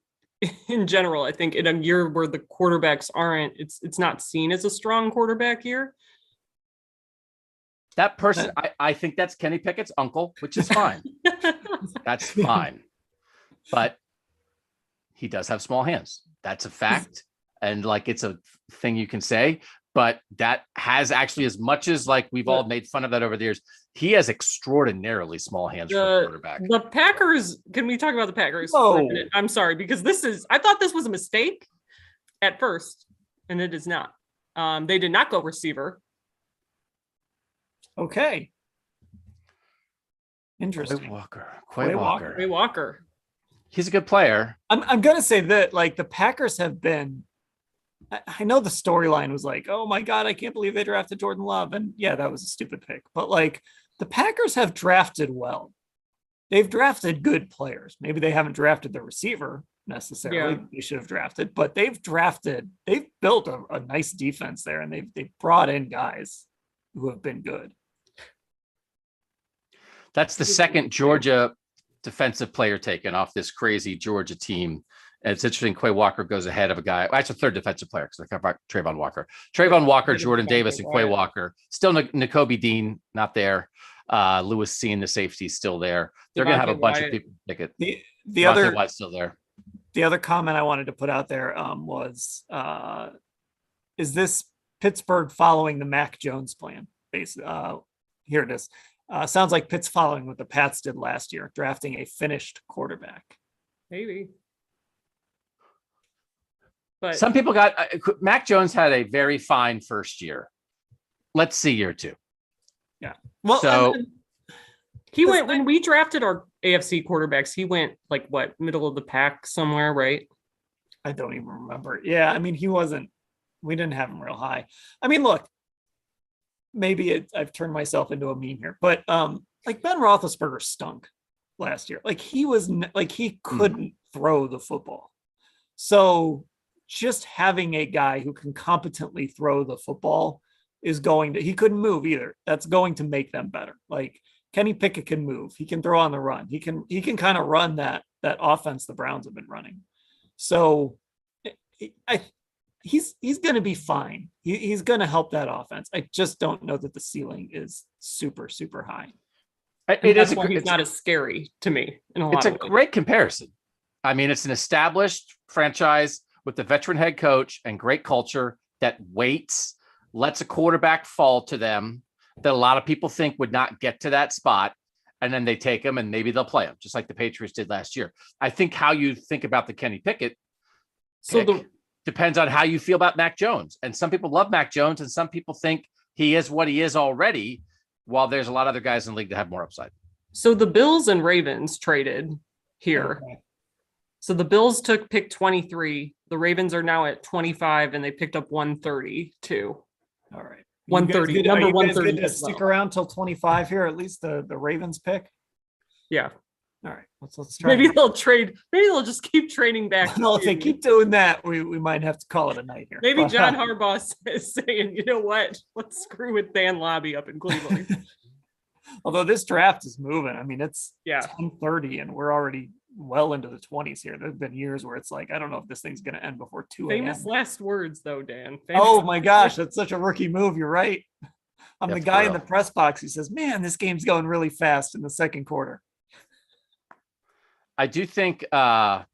in general, I think in a year where the quarterbacks aren't, it's not seen as a strong quarterback year. That person, I think that's Kenny Pickett's uncle, which is fine. That's fine. But he does have small hands. That's a fact. And like, it's a thing you can say, but that has actually, as much as like we've all made fun of that over the years, he has extraordinarily small hands for a quarterback. The Packers, can we talk about the Packers? Oh. For a minute? I'm sorry, because I thought this was a mistake at first, and it is not. They did not go receiver. Okay. Interesting. Quay Walker. He's a good player. I'm gonna say that like the Packers have been. I know the storyline was like, oh my God, I can't believe they drafted Jordan Love. And yeah, that was a stupid pick. But like the Packers have drafted well. They've drafted good players. Maybe they haven't drafted the receiver necessarily. They should have drafted, but they've built a nice defense there, and they've brought in guys who have been good. That's the second Georgia defensive player taken off this crazy Georgia team. And it's interesting. Quay Walker goes ahead of a guy. Actually, third defensive player because I care about Trayvon Walker, Jordan Davis, and Quay Walker. Still N'Kobe Dean not there. Lewis Cine, the safety, still there. They're going to have a bunch of people pick it. The other White's still there. The other comment I wanted to put out there was, is this Pittsburgh following the Mac Jones plan? Here it is. Sounds like Pitt's following what the Pats did last year, drafting a finished quarterback. Maybe. But some people got Mac Jones had a very fine first year. Let's see year two. Yeah. Well, so he went when we drafted our AFC quarterbacks. He went like what, middle of the pack somewhere, right? I don't even remember. Yeah, I mean, we didn't have him real high. I mean, look, maybe I've turned myself into a meme here, but like Ben Roethlisberger stunk last year. Like he couldn't throw the football. So just having a guy who can competently throw the football he couldn't move either. That's going to make them better. Like Kenny Pickett can move. He can throw on the run. He can kind of run that offense the Browns have been running. So he's going to be fine. He's going to help that offense. I just don't know that the ceiling is super, super high. He's not as scary to me. It's a great comparison. I mean, it's an established franchise with a veteran head coach and great culture that lets a quarterback fall to them that a lot of people think would not get to that spot. And then they take him and maybe they'll play him just like the Patriots did last year. I think how you think about the Kenny Pickett depends on how you feel about Mac Jones. And some people love Mac Jones and some people think he is what he is already, while there's a lot of other guys in the league that have more upside. So the Bills and Ravens traded here. Okay. So the Bills took pick 23. The Ravens are now at 25 and they picked up 132. All right. 130. Number 130. To stick around till 25 here, at least the Ravens pick. Yeah. All right. Let's try. Maybe they'll trade. Maybe they'll just keep trading back. No, if they keep doing that, we might have to call it a night here. Maybe John Harbaugh is saying, you know what? Let's screw with Dan Lobby up in Cleveland. Although this draft is moving. I mean, it's 10:30 and we're already well into the 20s here. There's been years where it's like, I don't know if this thing's going to end before 2 a.m. Famous last words though, Dan. Oh my gosh, that's such a rookie move. You're right. I'm the guy in the press box who says, man, this game's going really fast in the second quarter. I do think it's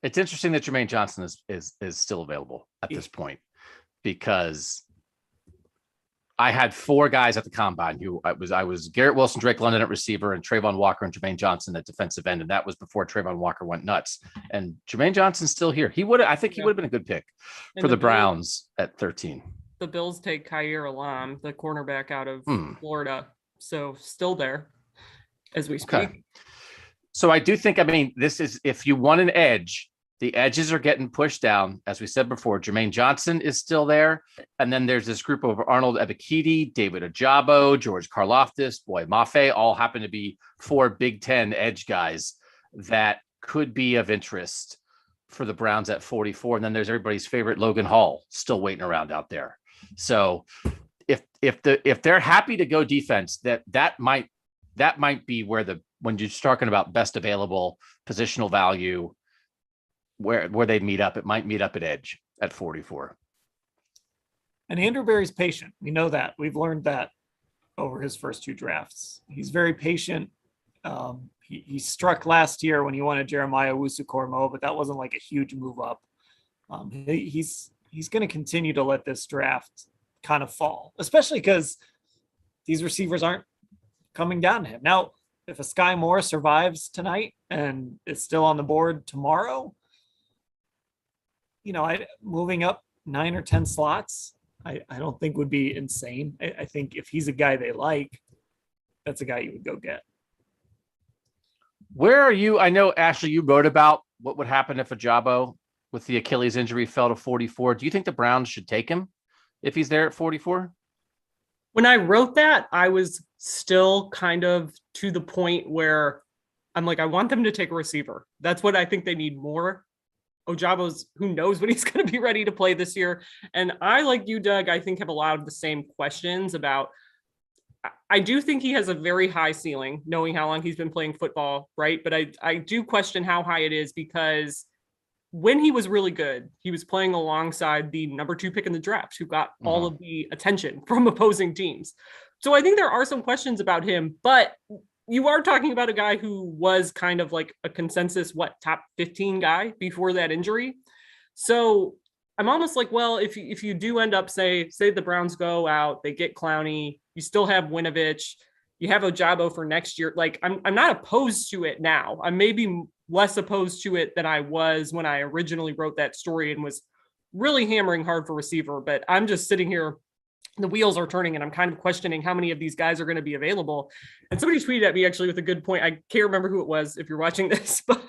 interesting that Jermaine Johnson is still available at this point, because I had four guys at the combine who I was Garrett Wilson, Drake London at receiver, and Trayvon Walker and Jermaine Johnson at defensive end. And that was before Trayvon Walker went nuts. And Jermaine Johnson's still here. I think he would have been a good pick for the Browns at 13. The Bills take Khair Alam, the cornerback out of Florida. So still there as we speak. Okay. So I do think, I mean, this is, if you want an edge, the edges are getting pushed down. As we said before, Jermaine Johnson is still there. And then there's this group of Arnold Ebiketie, David Ojabo, George Karlaftis, Boy Mafe, all happen to be four Big Ten edge guys that could be of interest for the Browns at 44. And then there's everybody's favorite Logan Hall still waiting around out there. So if they're happy to go defense, that might be where when you're talking about best available positional value, where they meet up, it might meet up at edge at 44. And Andrew Berry's patient. We know that. We've learned that over his first 2 drafts. He's very patient. He struck last year when he wanted Jeremiah Owusu-Koramoah, but that wasn't like a huge move up. He's going to continue to let this draft kind of fall, especially because these receivers aren't coming down to him. Now, if a Sky Moore survives tonight and is still on the board tomorrow, moving up 9 or 10 slots, I don't think would be insane. I think if he's a guy they like, that's a guy you would go get. Where are you? I know, Ashley, you wrote about what would happen if Ojabo with the Achilles injury fell to 44. Do you think the Browns should take him if he's there at 44? When I wrote that, I was still kind of to the point where I'm like, I want them to take a receiver. That's what I think they need more. Ojabo's, who knows when he's going to be ready to play this year. And I, like you, Doug, I think have a lot of the same questions about, I do think he has a very high ceiling, knowing how long he's been playing football, right? But I do question how high it is, because when he was really good, he was playing alongside the number 2 pick in the draft, who got all of the attention from opposing teams. So I think there are some questions about him, but you are talking about a guy who was kind of like a consensus, top 15 guy before that injury. So I'm almost like, well, if you do end up, say the Browns go out, they get Clowney, you still have Winovich, you have Ojabo for next year. Like I'm not opposed to it now. I'm maybe less opposed to it than I was when I originally wrote that story and was really hammering hard for receiver. But I'm just sitting here, the wheels are turning, and I'm kind of questioning how many of these guys are going to be available. And somebody tweeted at me actually with a good point. I can't remember who it was if you're watching this, but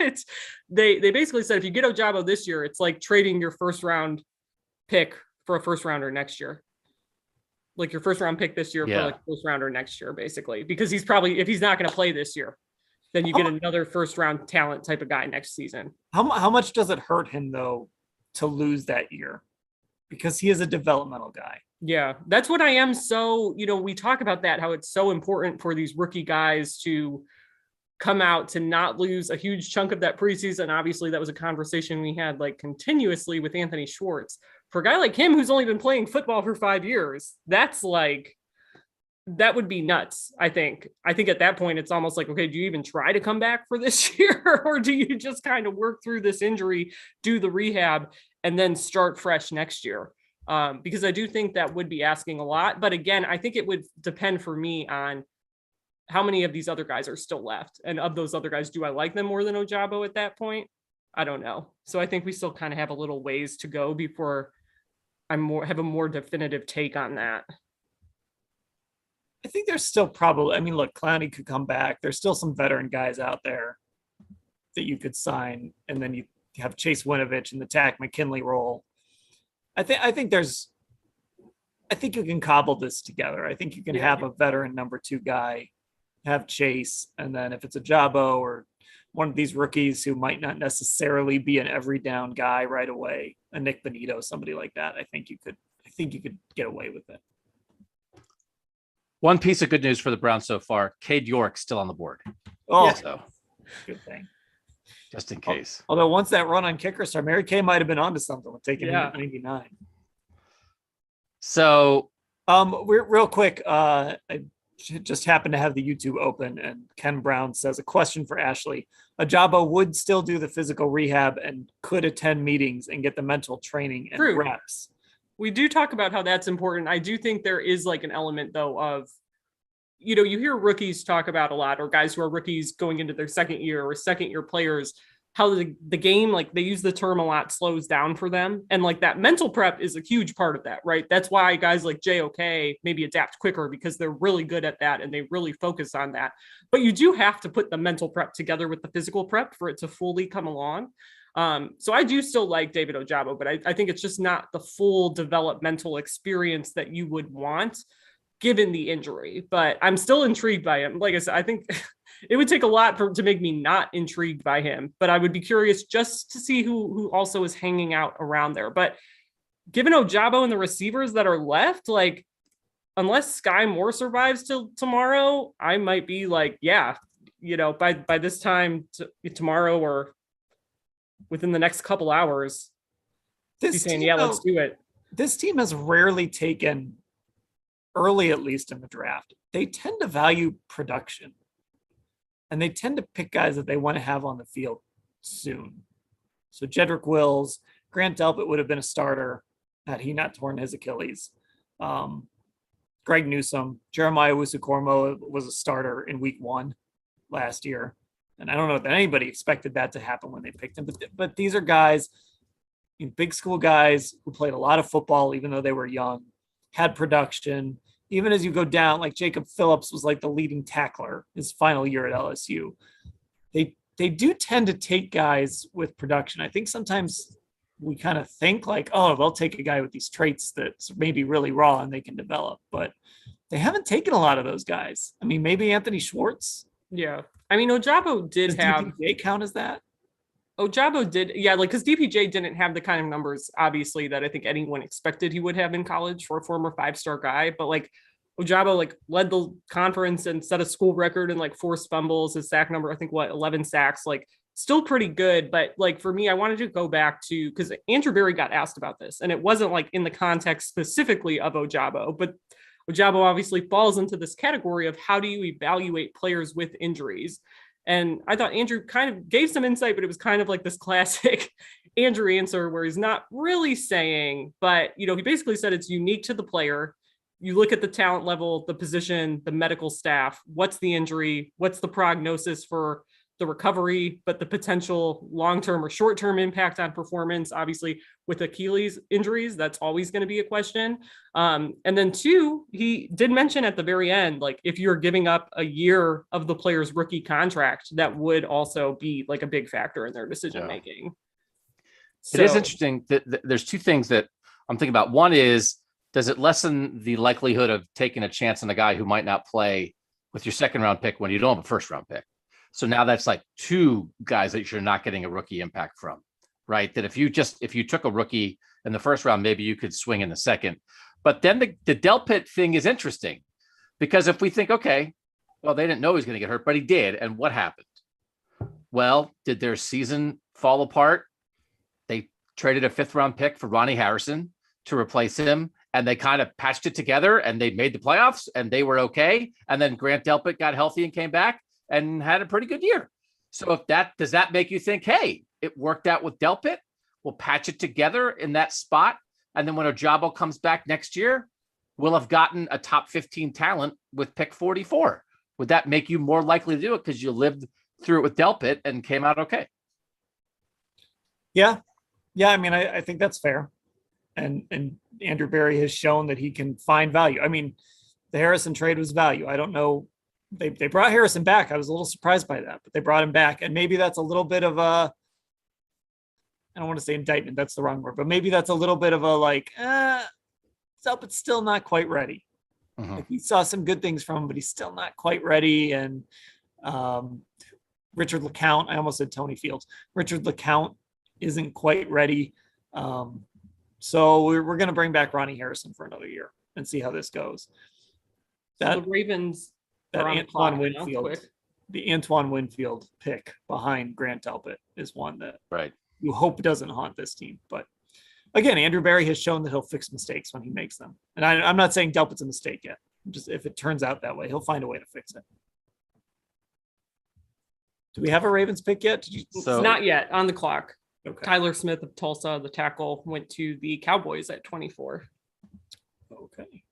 they basically said, if you get Ojabo this year, it's like trading your first round pick for a first rounder next year. Like your first round pick this year for like first rounder next year, basically, because he's probably, if he's not going to play this year, then you get another first round talent type of guy next season. How much does it hurt him though to lose that year? Because he is a developmental guy. Yeah, that's what I am. So, we talk about that, how it's so important for these rookie guys to come out, to not lose a huge chunk of that preseason. Obviously, that was a conversation we had like continuously with Anthony Schwartz. For a guy like him, who's only been playing football for 5 years, that would be nuts. I think at that point, it's almost like, okay, do you even try to come back for this year? Or do you just kind of work through this injury, do the rehab, and then start fresh next year? Because I do think that would be asking a lot. But again, I think it would depend for me on how many of these other guys are still left. And of those other guys, do I like them more than Ojabo at that point? I don't know. So I think we still kind of have a little ways to go before have a more definitive take on that. I think there's still probably, look, Clowney could come back. There's still some veteran guys out there that you could sign. And then you have Chase Winovich in the Takk McKinley role. I think you can cobble this together. I think you can have a veteran number 2 guy, have Chase, and then if it's a Ojabo or one of these rookies who might not necessarily be an every down guy right away, a Nick Bonito, somebody like that, I think you could get away with it. One piece of good news for the Browns so far: Cade York still on the board. Oh, so good thing. Just in case. Although once that run on kicker started, Mary Kay might have been onto something with taking him at 99. So, we're real quick. I just happened to have the YouTube open, and Ken Brown says, a question for Ashley: Ojabo would still do the physical rehab and could attend meetings and get the mental training and reps. We do talk about how that's important. I do think there is like an element though of, you hear rookies talk about a lot, or guys who are rookies going into their second year or second year players, how the game, like they use the term a lot, slows down for them. And like that mental prep is a huge part of that, right? That's why guys like JOK maybe adapt quicker, because they're really good at that and they really focus on that. But you do have to put the mental prep together with the physical prep for it to fully come along. So I do still like David Ojabo, but I think it's just not the full developmental experience that you would want given the injury. But I'm still intrigued by him. Like I said, I think it would take a lot to make me not intrigued by him, but I would be curious just to see who also is hanging out around there. But given Ojabo and the receivers that are left, like unless Sky Moore survives till tomorrow, I might be like, by this time tomorrow or within the next couple hours, he's saying, let's do it. this team has rarely taken early, at least in the draft. They tend to value production, and they tend to pick guys that they want to have on the field soon. So Jedrick Wills, Grant Delpit would have been a starter had he not torn his Achilles. Greg Newsome, Jeremiah Wusu-Kormo was a starter in week 1 last year. And I don't know that anybody expected that to happen when they picked him, but these are guys, big school guys who played a lot of football, even though they were young, had production. Even as you go down, like Jacob Phillips was like the leading tackler his final year at LSU. They do tend to take guys with production. I think sometimes we kind of think like, oh, they'll take a guy with these traits that's maybe really raw and they can develop, but they haven't taken a lot of those guys. I mean, maybe Anthony Schwartz. Yeah. I mean, Ojabo did have DPJ count as that. Ojabo did. Yeah. Like, cause DPJ didn't have the kind of numbers, obviously, that I think anyone expected he would have in college for a former 5-star guy. But like Ojabo, like led the conference and set a school record in like forced fumbles. His sack number, I think 11 sacks, like still pretty good. But like for me, I wanted to go back to, cause Andrew Berry got asked about this and it wasn't like in the context specifically of Ojabo, but Ojabo obviously falls into this category of how do you evaluate players with injuries? And I thought Andrew kind of gave some insight, but it was kind of like this classic Andrew answer where he's not really saying, but, he basically said it's unique to the player. You look at the talent level, the position, the medical staff, what's the injury, what's the prognosis for the recovery, but the potential long-term or short-term impact on performance. Obviously with Achilles injuries, that's always going to be a question. And then 2, he did mention at the very end, like if you're giving up a year of the player's rookie contract, that would also be like a big factor in their decision-making. It is interesting that there's 2 things that I'm thinking about. One is, does it lessen the likelihood of taking a chance on a guy who might not play with your 2nd-round pick when you don't have a 1st-round pick? So now that's like 2 guys that you're not getting a rookie impact from, right? That if you took a rookie in the 1st round, maybe you could swing in the 2nd. But then the Delpit thing is interesting because if we think, okay, well, they didn't know he was going to get hurt, but he did. And what happened? Well, did their season fall apart? They traded a 5th-round pick for Ronnie Harrison to replace him. And they kind of patched it together and they made the playoffs and they were okay. And then Grant Delpit got healthy and came back and had a pretty good year. So does that make you think, hey, it worked out with Delpit? We'll patch it together in that spot. And then when Ojabo comes back next year, we'll have gotten a top 15 talent with pick 44. Would that make you more likely to do it because you lived through it with Delpit and came out okay? Yeah. I mean, I think that's fair. And Andrew Berry has shown that he can find value. I mean, the Harrison trade was value. I don't know. They brought Harrison back. I was a little surprised by that, but they brought him back. And maybe that's a little bit of a, I don't want to say indictment. That's the wrong word, but maybe that's a little bit of a like, it's still not quite ready. Mm-hmm. Like we saw some good things from him, but he's still not quite ready. And Richard LeCount, I almost said Tony Fields. Richard LeCount isn't quite ready. So we're going to bring back Ronnie Harrison for another year and see how this goes. The Ravens, that Antoine Winfield, the Antoine Winfield pick behind Grant Delpit is one that you hope doesn't haunt this team. But again, Andrew Berry has shown that he'll fix mistakes when he makes them. And I'm not saying Delpit's a mistake yet. Just if it turns out that way, he'll find a way to fix it. Do we have a Ravens pick yet? Not yet, on the clock. Okay. Tyler Smith of Tulsa, the tackle, went to the Cowboys at 24. Okay.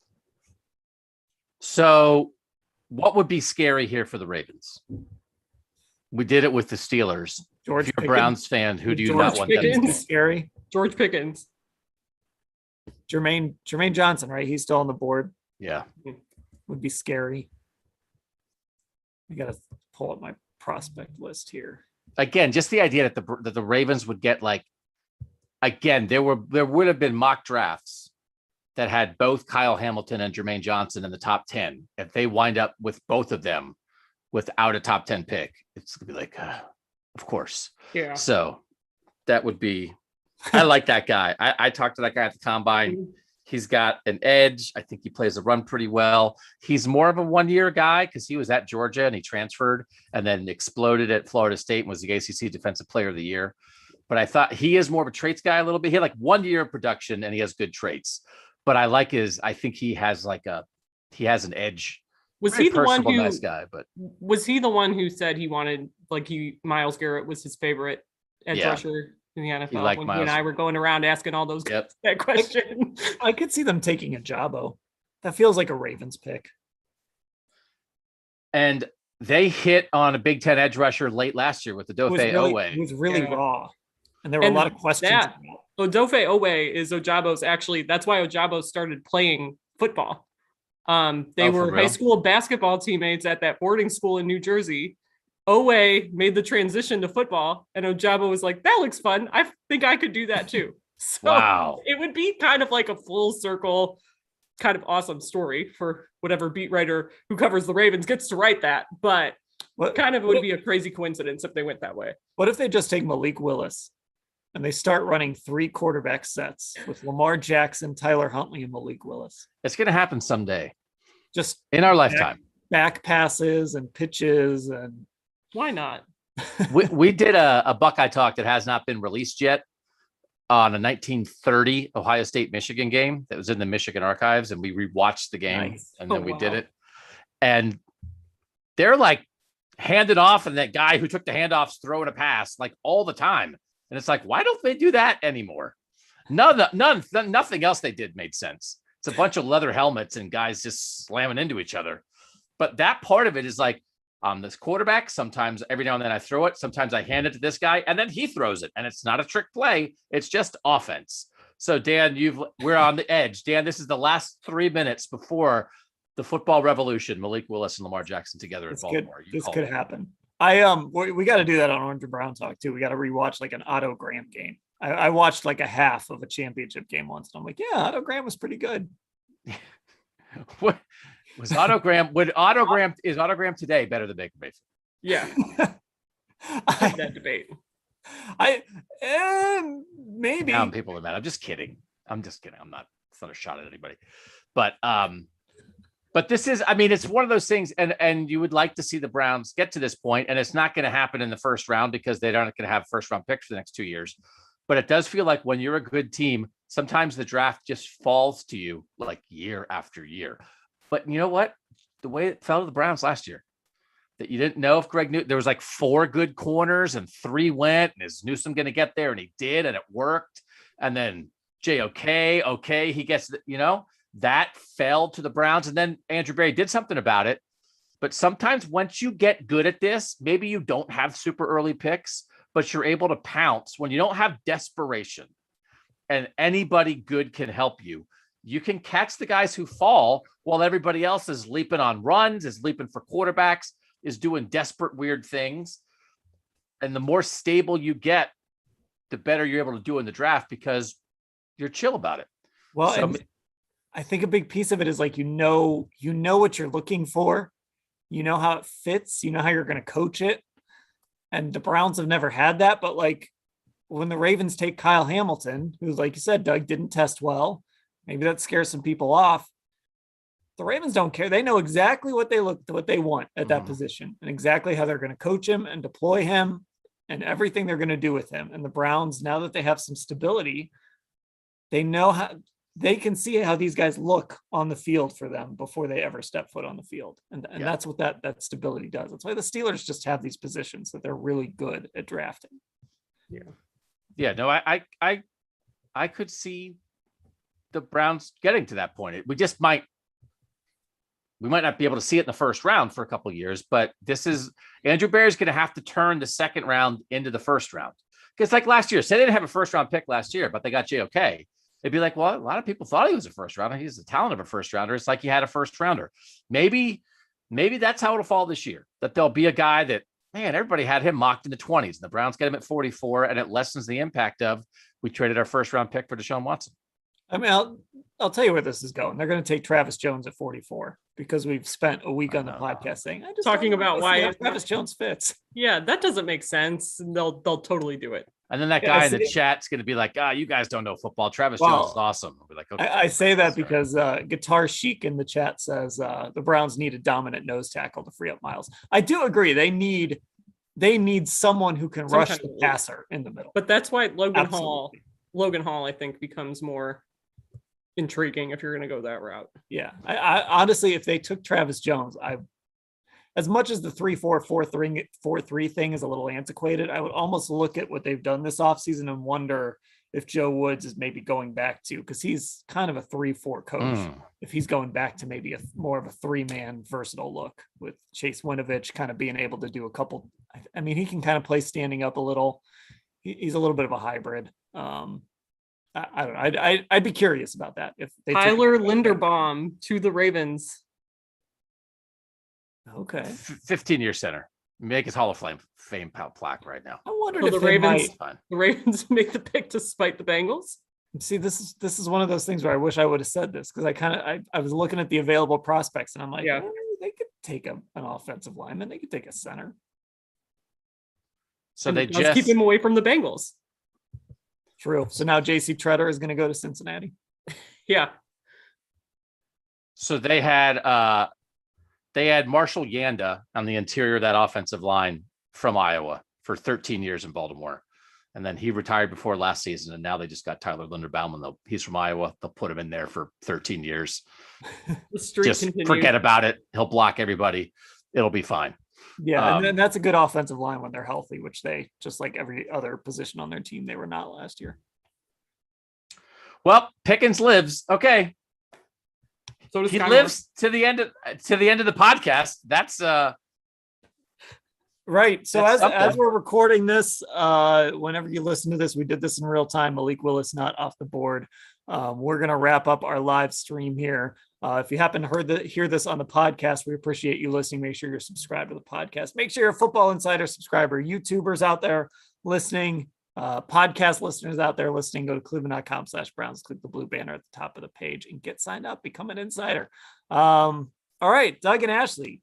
So what would be scary here for the Ravens? We did it with the Steelers. George if you're a Pickens. Browns fan, who do you George not want Pickens them to is scary. George Pickens. Jermaine Johnson, right? He's still on the board. Yeah. Would be scary. I got to pull up my prospect list here. Again, just the idea that the Ravens would get there would have been mock drafts that had both Kyle Hamilton and Jermaine Johnson in the top 10. If they wind up with both of them without a top 10 pick, it's gonna be like, of course. Yeah. So that would be, I like that guy. I talked to that guy at the combine. He's got an edge. I think he plays the run pretty well. He's more of a one-year guy because he was at Georgia and he transferred and then exploded at Florida State and was the ACC Defensive Player of the Year. but I thought he is more of a traits guy a little bit. He had like 1 year of production and he has good traits. But I think he has an edge. Was Very he the one personable, who nice guy? But was he the one who said he wanted Myles Garrett was his favorite edge Yeah. rusher in the NFL liked when Myles. you and I were going around asking all those Yep. that question? I could see them taking Ojabo. That feels like a Ravens pick. And they hit on a Big Ten edge rusher late last year with the It was Dofe really, Owe. it was really Yeah. raw. And there were And a lot of questions. that- about. Odofe Owe is Ojabo's that's why Ojabo started playing football. They Oh, for were real? high school basketball teammates at that boarding school in New Jersey. Owe made the transition to football, and Ojabo was like, that looks fun. I think I could do that too. So Wow. it would be kind of like a full circle, kind of awesome story for whatever beat writer who covers the Ravens gets to write that. But What, kind of would be a crazy coincidence if they went that way. what if they just take Malik Willis and they start running 3 quarterback sets with Lamar Jackson, Tyler Huntley, and Malik Willis? It's going to happen someday Just in our lifetime. back passes and pitches and Why not? We did a Buckeye talk that has not been released yet on a 1930 Ohio State Michigan game that was in the Michigan archives, and we rewatched the game Nice. and then Oh, we did wow. it. And they're like handed off, and that guy who took the handoffs throwing a pass like all the time. And it's like, why don't they do that anymore? Nothing else they did made sense. It's a bunch of leather helmets and guys just slamming into each other. But that part of it is like, this quarterback, sometimes every now and then I throw it. Sometimes I hand it to this guy and then he throws it. And it's not a trick play. It's just offense. So Dan, we're on the edge. Dan, this is the last 3 minutes before the football revolution. Malik Willis and Lamar Jackson together in this could, Baltimore. this could happen. We got to do that on Orange and Brown Talk too. We got to rewatch like an Otto Graham game. I watched like a half of a championship game once, and I'm like, yeah, Otto Graham was pretty good. What was Otto Graham? Is Otto Graham today better than Baker Mayfield? Yeah, I, that debate. maybe. Now people are mad. I'm just kidding. I'm not. It's not a shot at anybody. But this is. I mean, it's one of those things, and you would like to see the Browns get to this point, and it's not going to happen in the first round because they aren't going to have first round picks for the next 2 years. But it does feel like when you're a good team, sometimes the draft just falls to you like year after year. But you know what? The way it fell to the Browns last year, that you didn't know if Greg Newsom, there was like 4 good corners and 3 went, and is Newsom going to get there? And he did, and it worked. And then okay, he gets, that fell to the Browns. And then Andrew Berry did something about it. But sometimes once you get good at this, maybe you don't have super early picks, but you're able to pounce when you don't have desperation and anybody good can help you. You can catch the guys who fall while everybody else is leaping on runs, is leaping for quarterbacks, is doing desperate, weird things. And the more stable you get, the better you're able to do in the draft because you're chill about it. Well, and I think a big piece of it is like, you know what you're looking for. You know how it fits. You know how you're going to coach it. And the Browns have never had that. But like when the Ravens take Kyle Hamilton, who, like you said, Doug, didn't test well, maybe that scares some people off. The Ravens don't care. They know exactly what they want at that position and exactly how they're going to coach him and deploy him and everything they're going to do with him. And the Browns, now that they have some stability, they know how they can see how these guys look on the field for them before they ever step foot on the field. And that's what that stability does. That's why the Steelers just have these positions that they're really good at drafting. Yeah, no, I could see the Browns getting to that point. We might not be able to see it in the first round for a couple of years, but Andrew Berry's going to have to turn the second round into the first round. Because like last year, say they didn't have a first round pick last year, but they got JOK. It'd be like, well, a lot of people thought he was a first rounder. He's the talent of a first rounder. It's like he had a first rounder. Maybe that's how it'll fall this year, that there'll be a guy that, man, everybody had him mocked in the 20s and the Browns get him at 44 and it lessens the impact of, we traded our first round pick for Deshaun Watson. I mean, I'll tell you where this is going. They're going to take Travis Jones at 44 because we've spent a week on the podcast saying, Talking about why Travis Jones fits. Yeah, that doesn't make sense. They'll totally do it. And then that guy in the chat's going to be like, you guys don't know football. Travis Jones is awesome. I'll be like, okay. I say that because Guitar Chic in the chat says the Browns need a dominant nose tackle to free up Miles. I do agree. They need they need someone who can Some rush kind the of- passer in the middle. But that's why Logan Absolutely. Hall, I think, becomes more intriguing if you're going to go that route. Yeah. I honestly, if they took Travis Jones, as much as the 3-4-4-3 thing is a little antiquated, I would almost look at what they've done this offseason and wonder if Joe Woods is maybe going back to, because he's kind of a 3-4 coach. If he's going back to maybe more of a 3-man versatile look with Chase Winovich kind of being able to do a couple. I mean, he can kind of play standing up a little. He's a little bit of a hybrid. I don't know. I'd be curious about that. If they Tyler Linderbaum to the Ravens. Okay. 15-year center. Make his Hall of Fame plaque right now. I wondered So if the they Ravens- might. Fine. The Ravens make the pick to spite the Bengals. See, this is one of those things where I wish I would have said this, because I was looking at the available prospects and I'm like, Yeah. they could take an offensive lineman, they could take a center. So And they it does just keep him away from the Bengals. True. So now JC Treader is going to go to Cincinnati. Yeah. So they had Marshall Yanda on the interior of that offensive line from Iowa for 13 years in Baltimore. And then he retired before last season. And now they just got Tyler Linderbaum, and he's from Iowa. They'll put him in there for 13 years. The streak Just continues. forget about it. He'll block everybody. It'll be fine. Yeah, and then that's a good offensive line when they're healthy, which they, just like every other position on their team, they were not last year. Well, Pickens lives. Okay. So does He Kyle lives to the end of the podcast. That's Right. So That's as something. we're recording this, whenever you listen to this, we did this in real time. Malik Willis not off the board. We're gonna wrap up our live stream here. If you happen to hear this on the podcast, we appreciate you listening. Make sure you're subscribed to the podcast. Make sure you're a Football Insider subscriber. YouTubers out there listening, podcast listeners out there listening, go to cleveland.com/Browns, click the blue banner at the top of the page and get signed up, become an insider. All right, Doug and Ashley.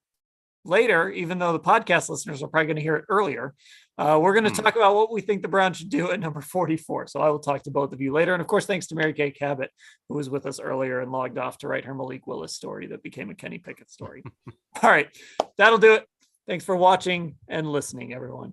Later, even though the podcast listeners are probably going to hear it earlier, we're going to talk about what we think the Browns should do at number 44. So I will talk to both of you later. And of course, thanks to Mary Kay Cabot, who was with us earlier and logged off to write her Malik Willis story that became a Kenny Pickett story. All right, that'll do it. Thanks for watching and listening, everyone.